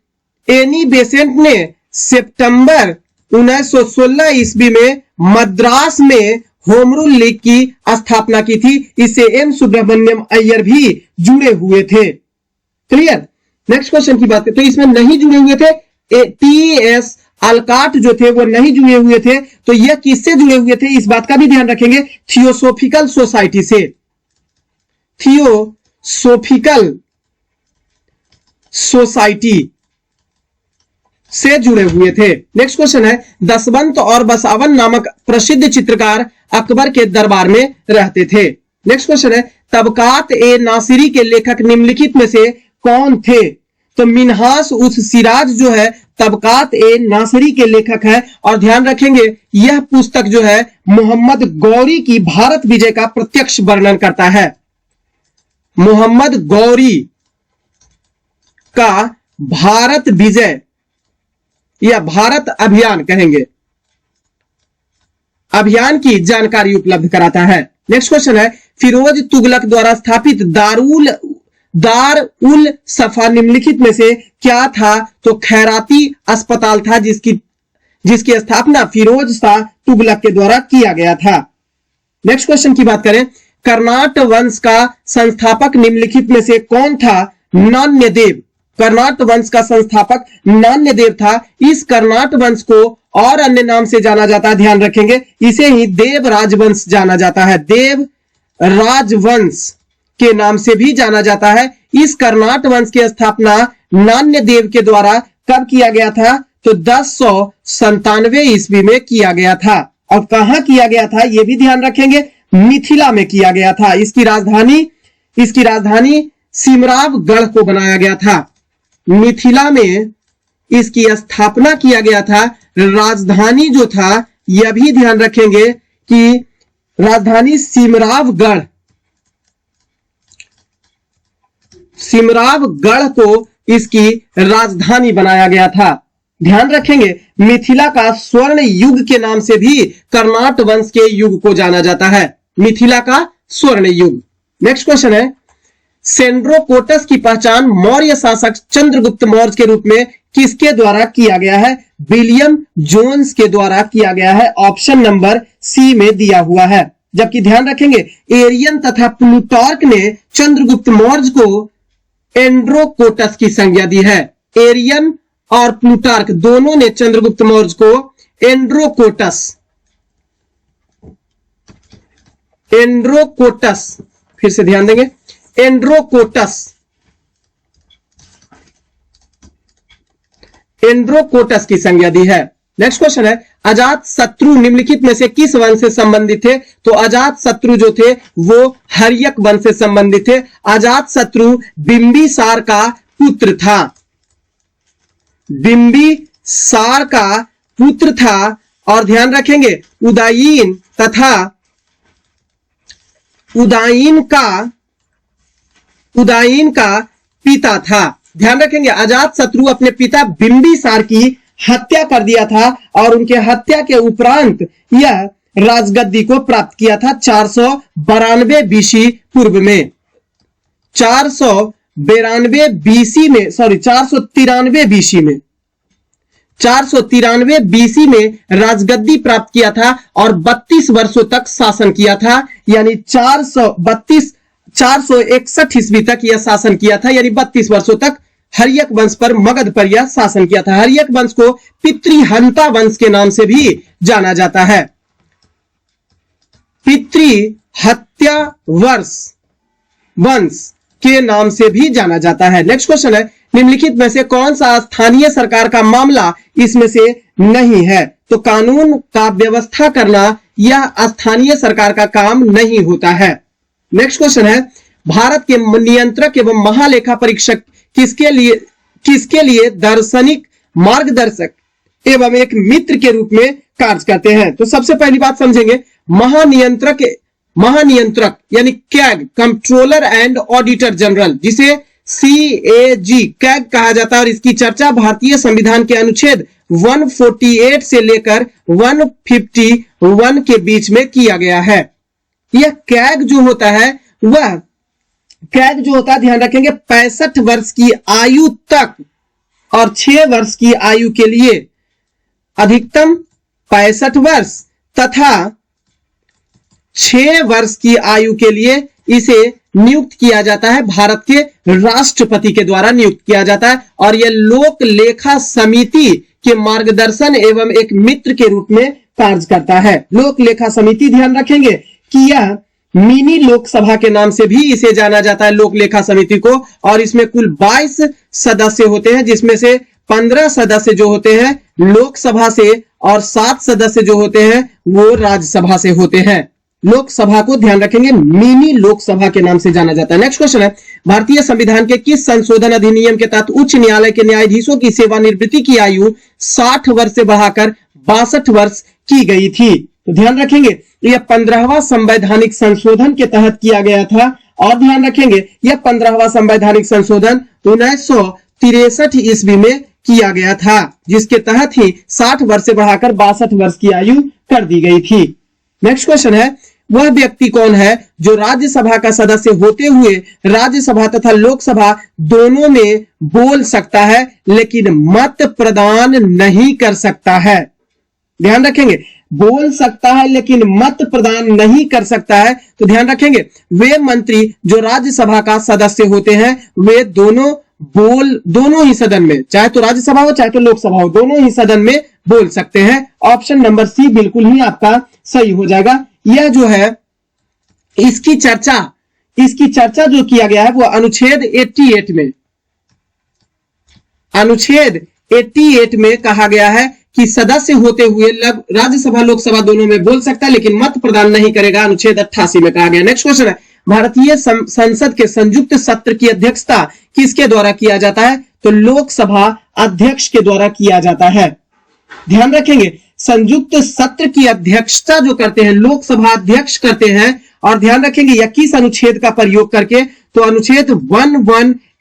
[SPEAKER 1] एनी बेसेंट ने सितंबर 1916 ईस्वी में मद्रास में होम रूल लीग की स्थापना की थी। इससे एम सुब्रमण्यम अय्यर भी जुड़े हुए थे। क्लियर? नेक्स्ट क्वेश्चन की बात करें तो इसमें नहीं जुड़े हुए थे, टीएस अल्काट जो थे वो नहीं जुड़े हुए थे। तो यह किससे जुड़े हुए थे, इस बात का भी ध्यान रखेंगे, थियोसोफिकल सोसाइटी से, थियोसोफिकल सोसाइटी से जुड़े हुए थे। नेक्स्ट क्वेश्चन है, दसवंत और बसावन नामक प्रसिद्ध चित्रकार अकबर के दरबार में रहते थे। नेक्स्ट क्वेश्चन है, तबकात ए नासिरी के लेखक निम्नलिखित में से कौन थे? तो मिन्हास उस सिराज जो है तबकात ए नासिरी के लेखक है। और ध्यान रखेंगे यह पुस्तक जो है मोहम्मद गौरी की भारत विजय का प्रत्यक्ष वर्णन करता है। मोहम्मद गौरी का भारत विजय या भारत अभियान कहेंगे, अभियान की जानकारी उपलब्ध कराता है। नेक्स्ट क्वेश्चन है, फिरोज तुगलक द्वारा स्थापित दार उल सफा निम्नलिखित में से क्या था? तो खैराती अस्पताल था, जिसकी स्थापना फिरोज शाह तुगलक के द्वारा किया गया था। नेक्स्ट क्वेश्चन की बात करें, कर्नाट वंश का संस्थापक निम्नलिखित में से कौन था? नान्यदेव। कर्नाट वंश का संस्थापक नान्यदेव था। इस कर्नाट वंश को और अन्य नाम से जाना जाता है, ध्यान रखेंगे, इसे ही देव राजवंश जाना जाता है, देव राजवंश के नाम से भी जाना जाता है। इस कर्नाट वंश की स्थापना नान्यदेव के द्वारा कब किया गया था? तो 1097 ईस्वी में किया गया था। और कहां किया गया था यह भी ध्यान रखेंगे, मिथिला में किया गया था। इसकी राजधानी सिमरावगढ़ को बनाया गया था। मिथिला में इसकी स्थापना किया गया था। राजधानी जो था यह भी ध्यान रखेंगे कि राजधानी सिमरावगढ़ को इसकी राजधानी बनाया गया था। ध्यान रखेंगे, मिथिला का स्वर्ण युग के नाम से भी कर्नाट वंश के युग को जाना जाता है, मिथिला का स्वर्ण युग। नेक्स्ट क्वेश्चन है, सेंड्रोकोटस की पहचान मौर्य शासक चंद्रगुप्त मौर्य के रूप में किसके द्वारा किया गया है? विलियम जोन्स के द्वारा किया गया है। ऑप्शन नंबर सी में दिया हुआ है। जबकि ध्यान रखेंगे, एरियन तथा प्लूटार्क ने चंद्रगुप्त मौर्य को एंड्रोकोटस की संज्ञा दी है। एरियन और प्लूटार्क दोनों ने चंद्रगुप्त मौर्य को एंड्रोकोटस, फिर से ध्यान देंगे, एंड्रोकोटस की संज्ञा दी है। नेक्स्ट क्वेश्चन है, अजात शत्रु निम्नलिखित में से किस वंश से संबंधित थे? तो अजात शत्रु जो थे वो हर्यक वंश से संबंधित थे। अजात शत्रु बिंबिसार का पुत्र था, बिंबिसार का पुत्र था। और ध्यान रखेंगे, उदायीन का पिता था। ध्यान रखेंगे, अजात शत्रु अपने पिता बिंबिसार की हत्या कर दिया था और उनके हत्या के उपरांत यह राजगद्दी को प्राप्त किया था 492 बीसी पूर्व में। 493 बीसी में राजगद्दी प्राप्त किया था और 32 वर्षों तक शासन किया था, यानी 461 ईस्वी तक यह शासन किया था, यानी 32 वर्षों तक हर्यक वंश पर, मगध पर यह शासन किया था। हर्यक वंश को पितृहंता वंश के नाम से भी जाना जाता है, पितृहत्या वंश के नाम से भी जाना जाता है। नेक्स्ट क्वेश्चन है, निम्नलिखित में से कौन सा स्थानीय सरकार का मामला इसमें से नहीं है? तो कानून का व्यवस्था करना यह स्थानीय सरकार का काम नहीं होता है। नेक्स्ट क्वेश्चन है, भारत के नियंत्रक एवं महालेखा परीक्षक किसके लिए दार्शनिक मार्गदर्शक एवं एक मित्र के रूप में कार्य करते हैं? तो सबसे पहली बात समझेंगे, महानियंत्रक यानी CAG, controller and auditor general, जिसे CAG कैग कहा जाता है। और इसकी चर्चा भारतीय संविधान के अनुच्छेद 148 से लेकर 151 के बीच में किया गया है। यह कैग जो होता है ध्यान रखेंगे 65 वर्ष की आयु तक और 6 वर्ष की आयु के लिए अधिकतम 65 वर्ष तथा 6 वर्ष की आयु के लिए इसे नियुक्त किया जाता है, भारत के राष्ट्रपति के द्वारा नियुक्त किया जाता है। और यह लोक लेखा समिति के मार्गदर्शन एवं एक मित्र के रूप में कार्य करता है। लोक लेखा समिति, ध्यान रखेंगे कि यह मिनी लोकसभा के नाम से भी इसे जाना जाता है, लोक लेखा समिति को। और इसमें कुल 22 सदस्य होते हैं, जिसमें से 15 सदस्य जो होते हैं लोकसभा से और 7 सदस्य जो होते हैं वो राज्यसभा से होते हैं। लोकसभा को ध्यान रखेंगे मिनी लोकसभा के नाम से जाना जाता है। नेक्स्ट क्वेश्चन है, भारतीय संविधान के किस संशोधन अधिनियम के तहत उच्च न्यायालय के न्यायाधीशों की सेवानिवृत्ति की आयु 60 वर्ष से बढ़ाकर 62 वर्ष की गई थी? तो ध्यान रखेंगे यह 15वां संवैधानिक संशोधन के तहत किया गया था। और ध्यान रखेंगे यह 15वां संवैधानिक संशोधन 1963 ईस्वी में किया गया था, जिसके तहत ही 60 वर्ष से बढ़ाकर 62 वर्ष की आयु कर दी गई थी। नेक्स्ट क्वेश्चन है, वह व्यक्ति कौन है जो राज्यसभा का सदस्य होते हुए राज्यसभा तथा लोकसभा दोनों में बोल सकता है लेकिन मत प्रदान नहीं कर सकता है? ध्यान रखेंगे, बोल सकता है लेकिन मत प्रदान नहीं कर सकता है, तो ध्यान रखेंगे वे मंत्री जो राज्यसभा का सदस्य होते हैं वे दोनों ही सदन में, चाहे तो राज्यसभा हो चाहे तो लोकसभा हो, दोनों ही सदन में बोल सकते हैं। ऑप्शन नंबर सी बिल्कुल ही आपका सही हो जाएगा। यह जो है इसकी चर्चा जो किया गया है वो अनुच्छेद 88 में कहा गया है कि सदस्य होते हुए राज्यसभा लोकसभा दोनों में बोल सकता है लेकिन मत प्रदान नहीं करेगा, अनुच्छेद 88 में कहा गया। नेक्स्ट क्वेश्चन है, भारतीय संसद के संयुक्त सत्र की अध्यक्षता किसके द्वारा किया जाता है? तो लोकसभा अध्यक्ष के द्वारा किया जाता है। ध्यान रखेंगे, संयुक्त सत्र की अध्यक्षता जो करते हैं लोकसभा अध्यक्ष करते हैं, और ध्यान रखेंगे यह किस अनुच्छेद का प्रयोग करके? तो अनुच्छेद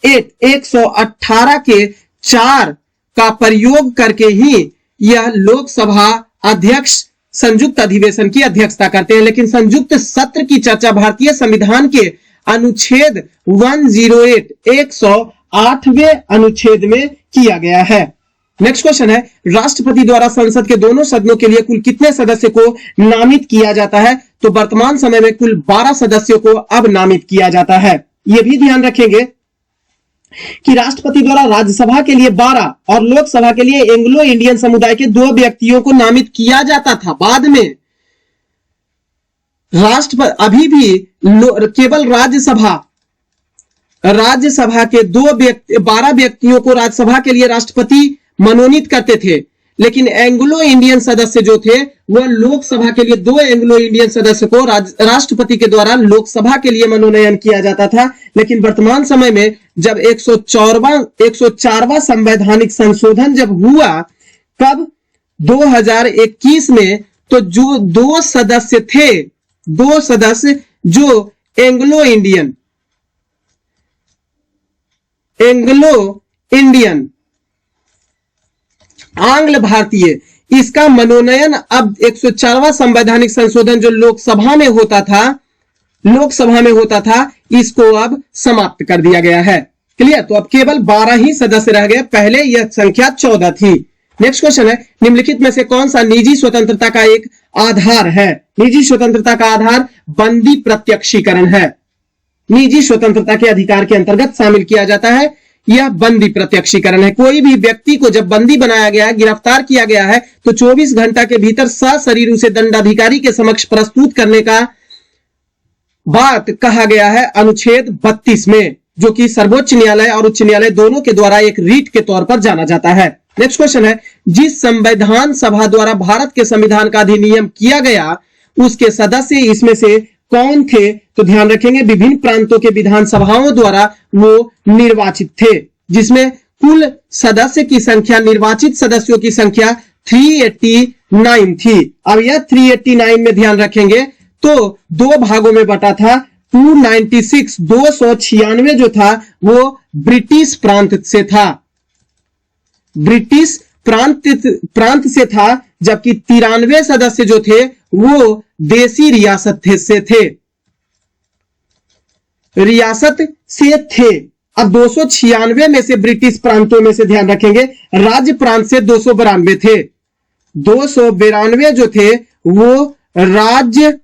[SPEAKER 1] 118 के 4 का प्रयोग करके ही यह लोकसभा अध्यक्ष संयुक्त अधिवेशन की अध्यक्षता करते हैं। लेकिन संयुक्त सत्र की चर्चा भारतीय संविधान के अनुच्छेद 108वें अनुच्छेद में किया गया है। नेक्स्ट क्वेश्चन है, राष्ट्रपति द्वारा संसद के दोनों सदनों के लिए कुल कितने सदस्य को नामित किया जाता है? तो वर्तमान समय में कुल 12 सदस्यों को अब नामित किया जाता है। यह भी ध्यान रखेंगे कि राष्ट्रपति द्वारा राज्यसभा के लिए 12 और लोकसभा के लिए एंग्लो इंडियन समुदाय के 2 व्यक्तियों को नामित किया जाता था। बाद में राष्ट्रपति अभी भी केवल राज्यसभा के 12 व्यक्तियों को राज्यसभा के लिए राष्ट्रपति मनोनीत करते थे, लेकिन एंग्लो इंडियन सदस्य जो थे वह लोकसभा के लिए 2 एंग्लो इंडियन सदस्य को राष्ट्रपति के द्वारा लोकसभा के लिए मनोनयन किया जाता था। लेकिन वर्तमान समय में जब 104वां संवैधानिक संशोधन जब हुआ, कब? 2021 में, तो जो 2 सदस्य जो एंग्लो इंडियन आंग्ल भारतीय, इसका मनोनयन अब 104वां संवैधानिक संशोधन जो लोकसभा में होता था इसको अब समाप्त कर दिया गया है। क्लियर? तो अब केवल 12 ही सदस्य रह गए, पहले यह संख्या 14 थी। नेक्स्ट क्वेश्चन है, निम्नलिखित में से कौन सा निजी स्वतंत्रता का एक आधार है? निजी स्वतंत्रता का आधार बंदी प्रत्यक्षीकरण है। निजी स्वतंत्रता के अधिकार के अंतर्गत शामिल किया जाता है यह बंदी प्रत्यक्षीकरण है। कोई भी व्यक्ति को जब बंदी बनाया गया है, गिरफ्तार किया गया है, तो 24 घंटा के भीतर सशरीर उसे दंडाधिकारी के समक्ष प्रस्तुत करने का बात कहा गया है अनुच्छेद 32 में, जो कि सर्वोच्च न्यायालय और उच्च न्यायालय दोनों के द्वारा एक रीट के तौर पर जाना जाता है। नेक्स्ट क्वेश्चन है, जिस संविधान सभा द्वारा भारत के संविधान का अधिनियम किया गया उसके सदस्य इसमें से कौन थे? तो ध्यान रखेंगे विभिन्न प्रांतों के विधानसभाओं द्वारा वो निर्वाचित थे, जिसमें कुल सदस्य की संख्या, निर्वाचित सदस्यों की संख्या 389 थी। अब यह 389 में ध्यान रखेंगे तो 2 भागों में बटा था। 296 जो था वो ब्रिटिश प्रांत से था, ब्रिटिश प्रांत से था, जबकि 93 सदस्य जो थे वो देसी रियासत से थे। अब 296 में से ब्रिटिश प्रांतों में से ध्यान रखेंगे राज्य प्रांत से 292 थे। 292 जो थे वो राज्य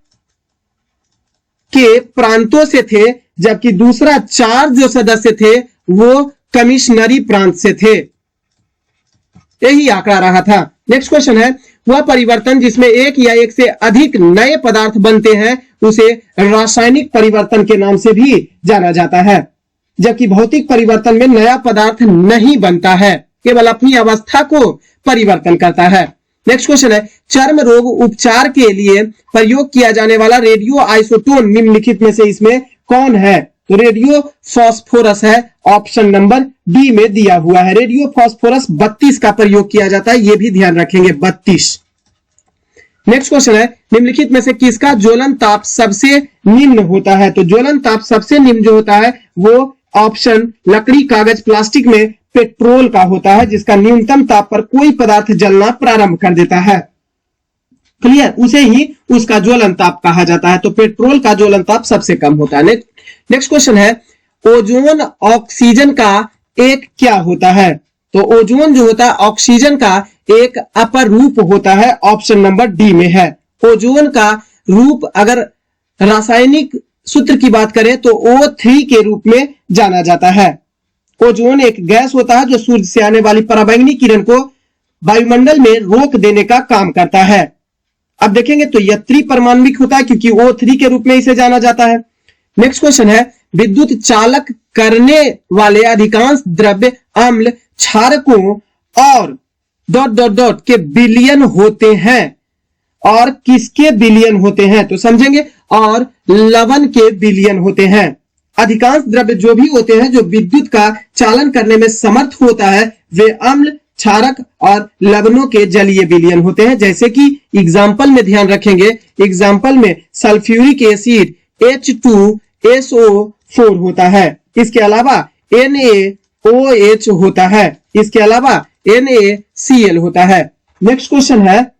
[SPEAKER 1] के प्रांतों से थे, जबकि दूसरा 4 जो सदस्य थे वो कमिश्नरी प्रांत से थे। यही आंकड़ा रहा था। नेक्स्ट क्वेश्चन है, वह परिवर्तन जिसमें एक या एक से अधिक नए पदार्थ बनते हैं उसे रासायनिक परिवर्तन के नाम से भी जाना जाता है, जबकि भौतिक परिवर्तन में नया पदार्थ नहीं बनता है, केवल अपनी अवस्था को परिवर्तन करता है। नेक्स्ट क्वेश्चन है, चर्म रोग उपचार के लिए प्रयोग किया जाने वाला रेडियो आइसोटोन निम्नलिखित में से इसमें कौन है? तो रेडियो फास्फोरस है, ऑप्शन नंबर डी में दिया हुआ है। रेडियो फास्फोरस 32 का प्रयोग किया जाता है, यह भी ध्यान रखेंगे 32। नेक्स्ट क्वेश्चन है, निम्नलिखित में से किसका ज्वलन ताप सबसे निम्न होता है? तो ज्वलन ताप सबसे निम्न जो होता है वो ऑप्शन लकड़ी, कागज, प्लास्टिक में पेट्रोल का होता है, जिसका न्यूनतम ताप पर कोई पदार्थ जलना प्रारंभ कर देता है। क्लियर, उसे ही उसका ज्वलन ताप कहा जाता है। तो पेट्रोल का ज्वलन ताप सबसे कम होता है। नेक्स्ट क्वेश्चन है, ओजोन ऑक्सीजन का एक क्या होता है? तो ओजोन जो होता है ऑक्सीजन का एक अपर रूप होता है। ऑप्शन नंबर डी में है। ओजोन का रूप अगर रासायनिक सूत्र की बात करें तो O3 के रूप में जाना जाता है। ओजोन एक गैस होता है जो सूर्य से आने वाली पराबैंगनी किरण को वायुमंडल में रोक देने का काम करता है। अब देखेंगे तो यह त्रिपरमाण्विक होता है क्योंकि O3 के रूप में इसे जाना जाता है। नेक्स्ट क्वेश्चन है, विद्युत चालक करने वाले अधिकांश द्रव्य अम्ल क्षारकों और ... के विलयन होते हैं। और किसके विलयन होते हैं? तो समझेंगे, और लवण के विलयन होते हैं। अधिकांश द्रव्य जो भी होते हैं जो विद्युत का चालन करने में समर्थ होता है वे अम्ल, क्षारक और लवणों के जलीय विलयन होते हैं। जैसे कि एग्जाम्पल में ध्यान रखेंगे, एग्जाम्पल में सल्फ्यूरिक एसिड H2SO4 होता है। इसके अलावा NaOH होता है। इसके अलावा NaCl होता है। नेक्स्ट क्वेश्चन है,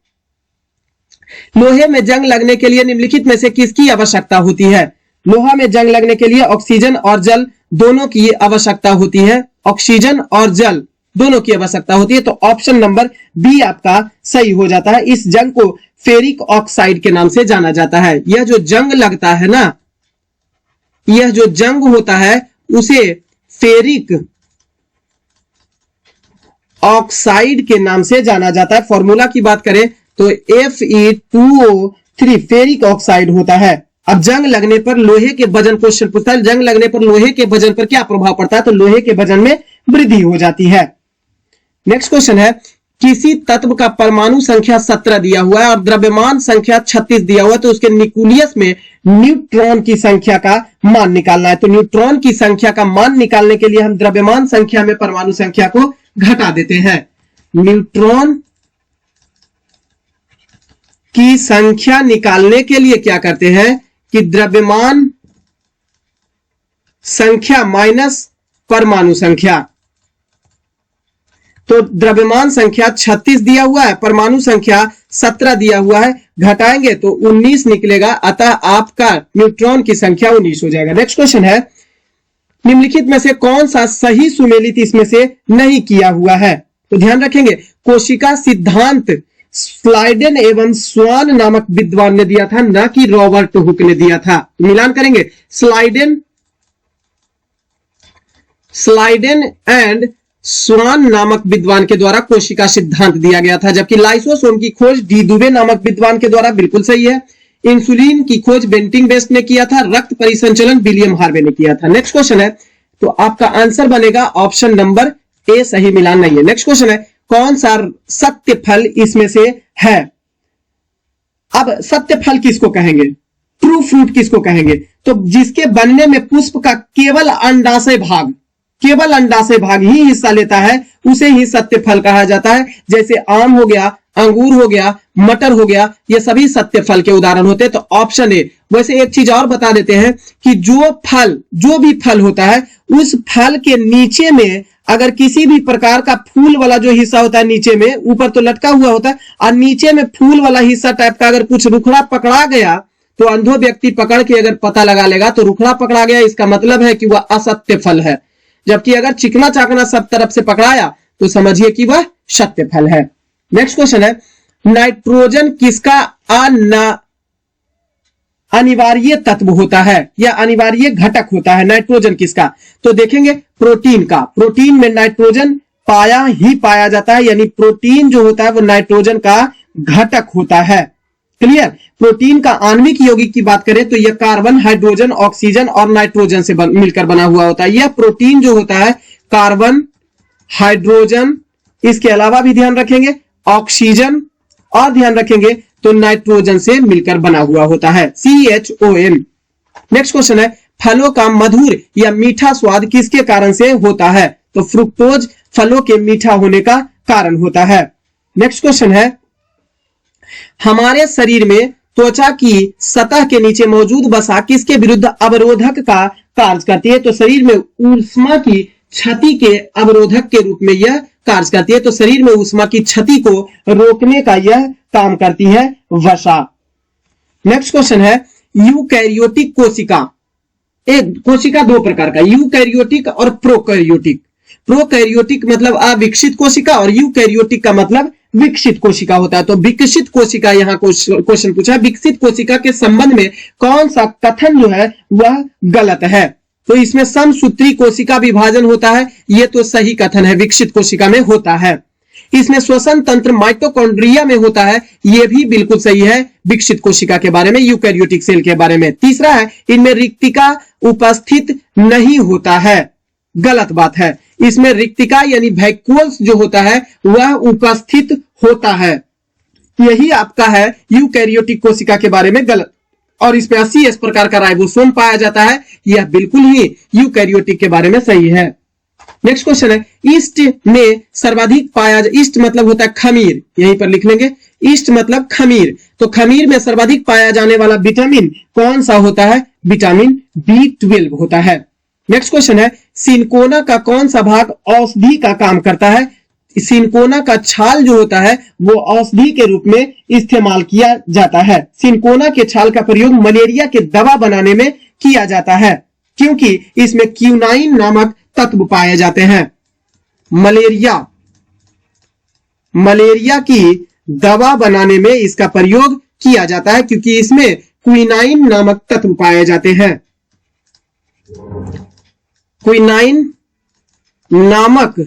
[SPEAKER 1] लोहे में जंग लगने के लिए निम्नलिखित में से किसकी आवश्यकता होती है? लोहा में जंग लगने के लिए ऑक्सीजन और जल दोनों की आवश्यकता होती है। ऑक्सीजन और जल दोनों की आवश्यकता होती है। तो ऑप्शन नंबर बी आपका सही हो जाता है। इस जंग को फेरिक ऑक्साइड के नाम से जाना जाता है। यह जो जंग लगता है ना, यह जो जंग होता है उसे फेरिक ऑक्साइड के नाम से जाना जाता है। फॉर्मूला की बात करें तो Fe2O3 फेरिक ऑक्साइड होता है। अब जंग लगने पर लोहे के वजन, क्वेश्चन पूछता है जंग लगने पर लोहे के वजन पर क्या प्रभाव पड़ता है? तो लोहे के वजन में वृद्धि हो जाती है। नेक्स्ट क्वेश्चन है, किसी तत्व का परमाणु संख्या 17 दिया हुआ है और द्रव्यमान संख्या 36 दिया हुआ है, तो उसके न्यूक्लियस में न्यूट्रॉन की संख्या का मान निकालना है। तो न्यूट्रॉन की संख्या का मान निकालने के लिए हम द्रव्यमान संख्या में परमाणु संख्या को घटा देते हैं। न्यूट्रॉन की संख्या निकालने के लिए क्या करते हैं कि द्रव्यमान संख्या माइनस परमाणु संख्या। तो द्रव्यमान संख्या 36 दिया हुआ है, परमाणु संख्या 17 दिया हुआ है, घटाएंगे तो 19 निकलेगा। अतः आपका न्यूट्रॉन की संख्या 19 हो जाएगा। नेक्स्ट क्वेश्चन है, निम्नलिखित में से कौन सा सही सुमेलित इसमें से नहीं किया हुआ है? तो ध्यान रखेंगे, कोशिका सिद्धांत स्लाइडेन एवं स्वान नामक विद्वान ने दिया था, ना कि रॉबर्ट हुक ने दिया था। मिलान करेंगे, स्लाइडेन एंड स्वान नामक विद्वान के द्वारा कोशिका सिद्धांत दिया गया था, जबकि लाइसोसोम की खोज डी दुबे नामक विद्वान के द्वारा बिल्कुल सही है। इंसुलिन की खोज बेंटिंग बेस्ट ने किया था। रक्त परिसंचलन विलियम हार्वे ने किया था। नेक्स्ट क्वेश्चन है, तो आपका आंसर बनेगा ऑप्शन नंबर ए, सही मिलान नहीं है। नेक्स्ट क्वेश्चन है, कौन सा सत्य फल इसमें से है? अब सत्य फल किसको कहेंगे? ट्रू फ्रूट किसको कहेंगे? तो जिसके बनने में पुष्प का केवल अंडाशय भाग, केवल अंडाशय भाग ही हिस्सा लेता है, उसे ही सत्य फल कहा जाता है। जैसे आम हो गया, अंगूर हो गया, मटर हो गया, ये सभी सत्य फल के उदाहरण होते हैं। तो ऑप्शन ए। वैसे एक चीज और बता देते हैं कि जो भी फल होता है उस फल के नीचे में अगर किसी भी प्रकार का फूल वाला जो हिस्सा होता है नीचे में, ऊपर तो लटका हुआ होता है और नीचे में फूल वाला हिस्सा टाइप का अगर कुछ रुखड़ा पकड़ा गया तो अंधो व्यक्ति पकड़ के अगर पता लगा लेगा तो रुखड़ा पकड़ा गया, इसका मतलब है कि वह असत्य फल है। जबकि अगर चिकना चाकना सब तरफ से पकड़ाया तो समझिए कि वह सत्य फल है। नेक्स्ट क्वेश्चन है, नाइट्रोजन किसका अनिवार्य तत्व होता है या अनिवार्य घटक होता है? नाइट्रोजन किसका? तो देखेंगे प्रोटीन का। प्रोटीन में नाइट्रोजन पाया जाता है, यानी प्रोटीन जो होता है वो नाइट्रोजन का घटक होता है। क्लियर? प्रोटीन का आणविक यौगिक की बात करें तो यह कार्बन, हाइड्रोजन, ऑक्सीजन और नाइट्रोजन से मिलकर बना हुआ होता है। यह प्रोटीन जो होता है कार्बन, हाइड्रोजन, इसके अलावा भी ध्यान रखेंगे ऑक्सीजन और ध्यान रखेंगे तो नाइट्रोजन से मिलकर बना हुआ होता है, CHON। नेक्स्ट क्वेश्चन है, फलों का मधुर या मीठा स्वाद किसके कारण से होता है? तो फ्रुक्टोज फलों के मीठा होने का कारण होता है। नेक्स्ट क्वेश्चन है, हमारे शरीर में त्वचा की सतह के नीचे मौजूद वसा किसके विरुद्ध अवरोधक का कार्य करती है? तो शरीर में ऊष्मा की क्षति के अवरोधक के रूप में यह कार्य करती है। तो शरीर में ऊष्मा की क्षति को रोकने का यह काम करती है वसा। नेक्स्ट क्वेश्चन है यूकैरियोटिक कोशिका। एक कोशिका दो प्रकार का, यूकैरियोटिक और प्रोकैरियोटिक। प्रोकैरियोटिक मतलब अविकसित कोशिका और यूकैरियोटिक का मतलब विकसित कोशिका होता है। तो विकसित कोशिका यहां क्वेश्चन पूछा है, विकसित कोशिका के संबंध में कौन सा कथन जो है वह गलत है। तो इसमें समसूत्री कोशिका विभाजन होता है, यह तो सही कथन है, विकसित कोशिका में होता है। इसमें श्वसन तंत्र माइटोकॉन्ड्रिया में होता है, यह भी बिल्कुल सही है विकसित कोशिका के बारे में, यूकैरियोटिक सेल के बारे में। तीसरा है इनमें रिक्तिका उपस्थित नहीं होता है, गलत बात है। इसमें रिक्तिका यानी वैक्यूल्स जो होता है वह उपस्थित होता है, यही आपका है यूकैरियोटिक कोशिका के बारे में गलत। और इसमें 80 प्रकार का राइबोसोम पाया जाता है, यह बिल्कुल ही यूकैरियोटिक के बारे में सही है। नेक्स्ट क्वेश्चन है ईस्ट में सर्वाधिक पाया, ईस्ट मतलब होता है खमीर, यहीं पर लिख लेंगे, ईस्ट मतलब खमीर। तो खमीर में सर्वाधिक पाया जाने वाला विटामिन कौन सा होता है, विटामिन B12 होता है। नेक्स्ट क्वेश्चन है सिनकोना का कौन सा भाग औषधि का काम करता है। सिनकोना का छाल जो होता है वो औषधि के रूप में इस्तेमाल किया जाता है। सिनकोना के छाल का प्रयोग मलेरिया के दवा बनाने में किया जाता है, क्योंकि इसमें क्यूनाइन नामक तत्व पाए जाते हैं। मलेरिया की दवा बनाने में इसका प्रयोग किया जाता है, क्योंकि इसमें क्विनाइन नामक तत्व पाए जाते हैं। क्विनाइन नामक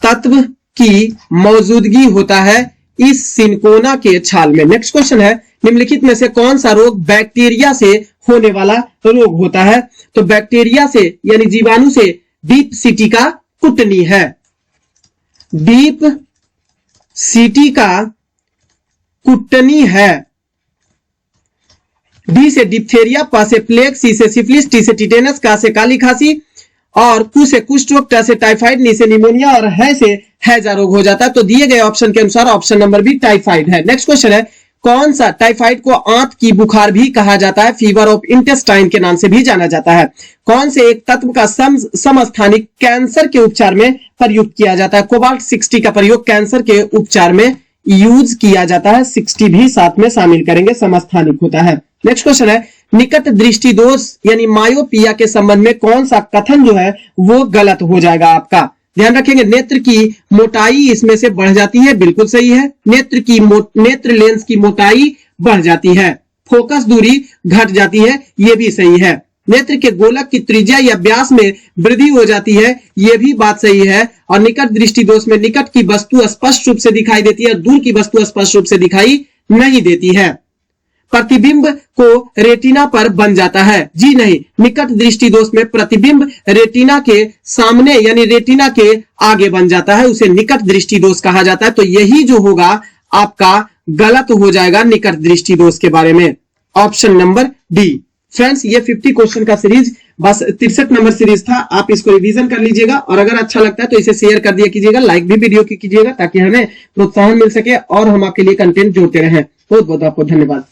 [SPEAKER 1] तत्व की मौजूदगी होता है इस सिनकोना के छाल में। नेक्स्ट क्वेश्चन है निम्नलिखित में से कौन सा रोग बैक्टीरिया से होने वाला रोग होता है। तो बैक्टीरिया से यानी जीवाणु से डीप सीटी का कुटनी है। डीप सीटी का कुटनी है। डी से डिप्थेरिया, पा से प्लेग, सी से सिफिलिस, टी से टिटेनस, का से काली खांसी और कु से कुष्ठ रोग, ट से टाइफाइड, नी से निमोनिया और है से हैजा रोग हो जाता है। तो दिए गए ऑप्शन के अनुसार ऑप्शन नंबर बी टाइफाइड है। नेक्स्ट क्वेश्चन है कौन सा, टाइफाइड को आंत की बुखार भी कहा जाता है, फीवर ऑफ इंटेस्टाइन के नाम से भी जाना जाता है। कौन से एक तत्व का समस्थानिक कैंसर के उपचार में प्रयुक्त किया जाता है। कोबाल्ट 60 का प्रयोग कैंसर के उपचार में यूज किया जाता है, 60 भी साथ में शामिल करेंगे, समस्थानिक होता है। नेक्स्ट क्वेश्चन है निकट दृष्टि दोष यानी मायोपिया के संबंध में कौन सा कथन जो है वो गलत हो जाएगा आपका। ध्यान रखेंगे नेत्र की मोटाई इसमें से बढ़ जाती है, बिल्कुल सही है। नेत्र लेंस की मोटाई बढ़ जाती है। फोकस दूरी घट जाती है, यह भी सही है। नेत्र के गोलक की त्रिज्या या व्यास में वृद्धि हो जाती है, यह भी बात सही है। और निकट दृष्टि दोष में निकट की वस्तु स्पष्ट रूप से दिखाई देती है, दूर की वस्तु स्पष्ट रूप से दिखाई नहीं देती है। प्रतिबिंब को रेटिना पर बन जाता है, जी नहीं, निकट दृष्टि दोष में प्रतिबिंब रेटिना के सामने यानी रेटिना के आगे बन जाता है, उसे निकट दृष्टि दोष कहा जाता है। तो यही जो होगा आपका गलत हो जाएगा निकट दृष्टि दोष के बारे में, ऑप्शन नंबर डी। फ्रेंड्स ये 50 क्वेश्चन का सीरीज बस 63 नंबर सीरीज था, आप इसको रिवीजन कर लीजिएगा और अगर अच्छा लगता है तो इसे शेयर कर दिया कीजिएगा, लाइक भी वीडियो की कीजिएगा ताकि हमें प्रोत्साहन मिल सके और हम आपके लिए कंटेंट जोड़ते रहें। बहुत बहुत आपको धन्यवाद।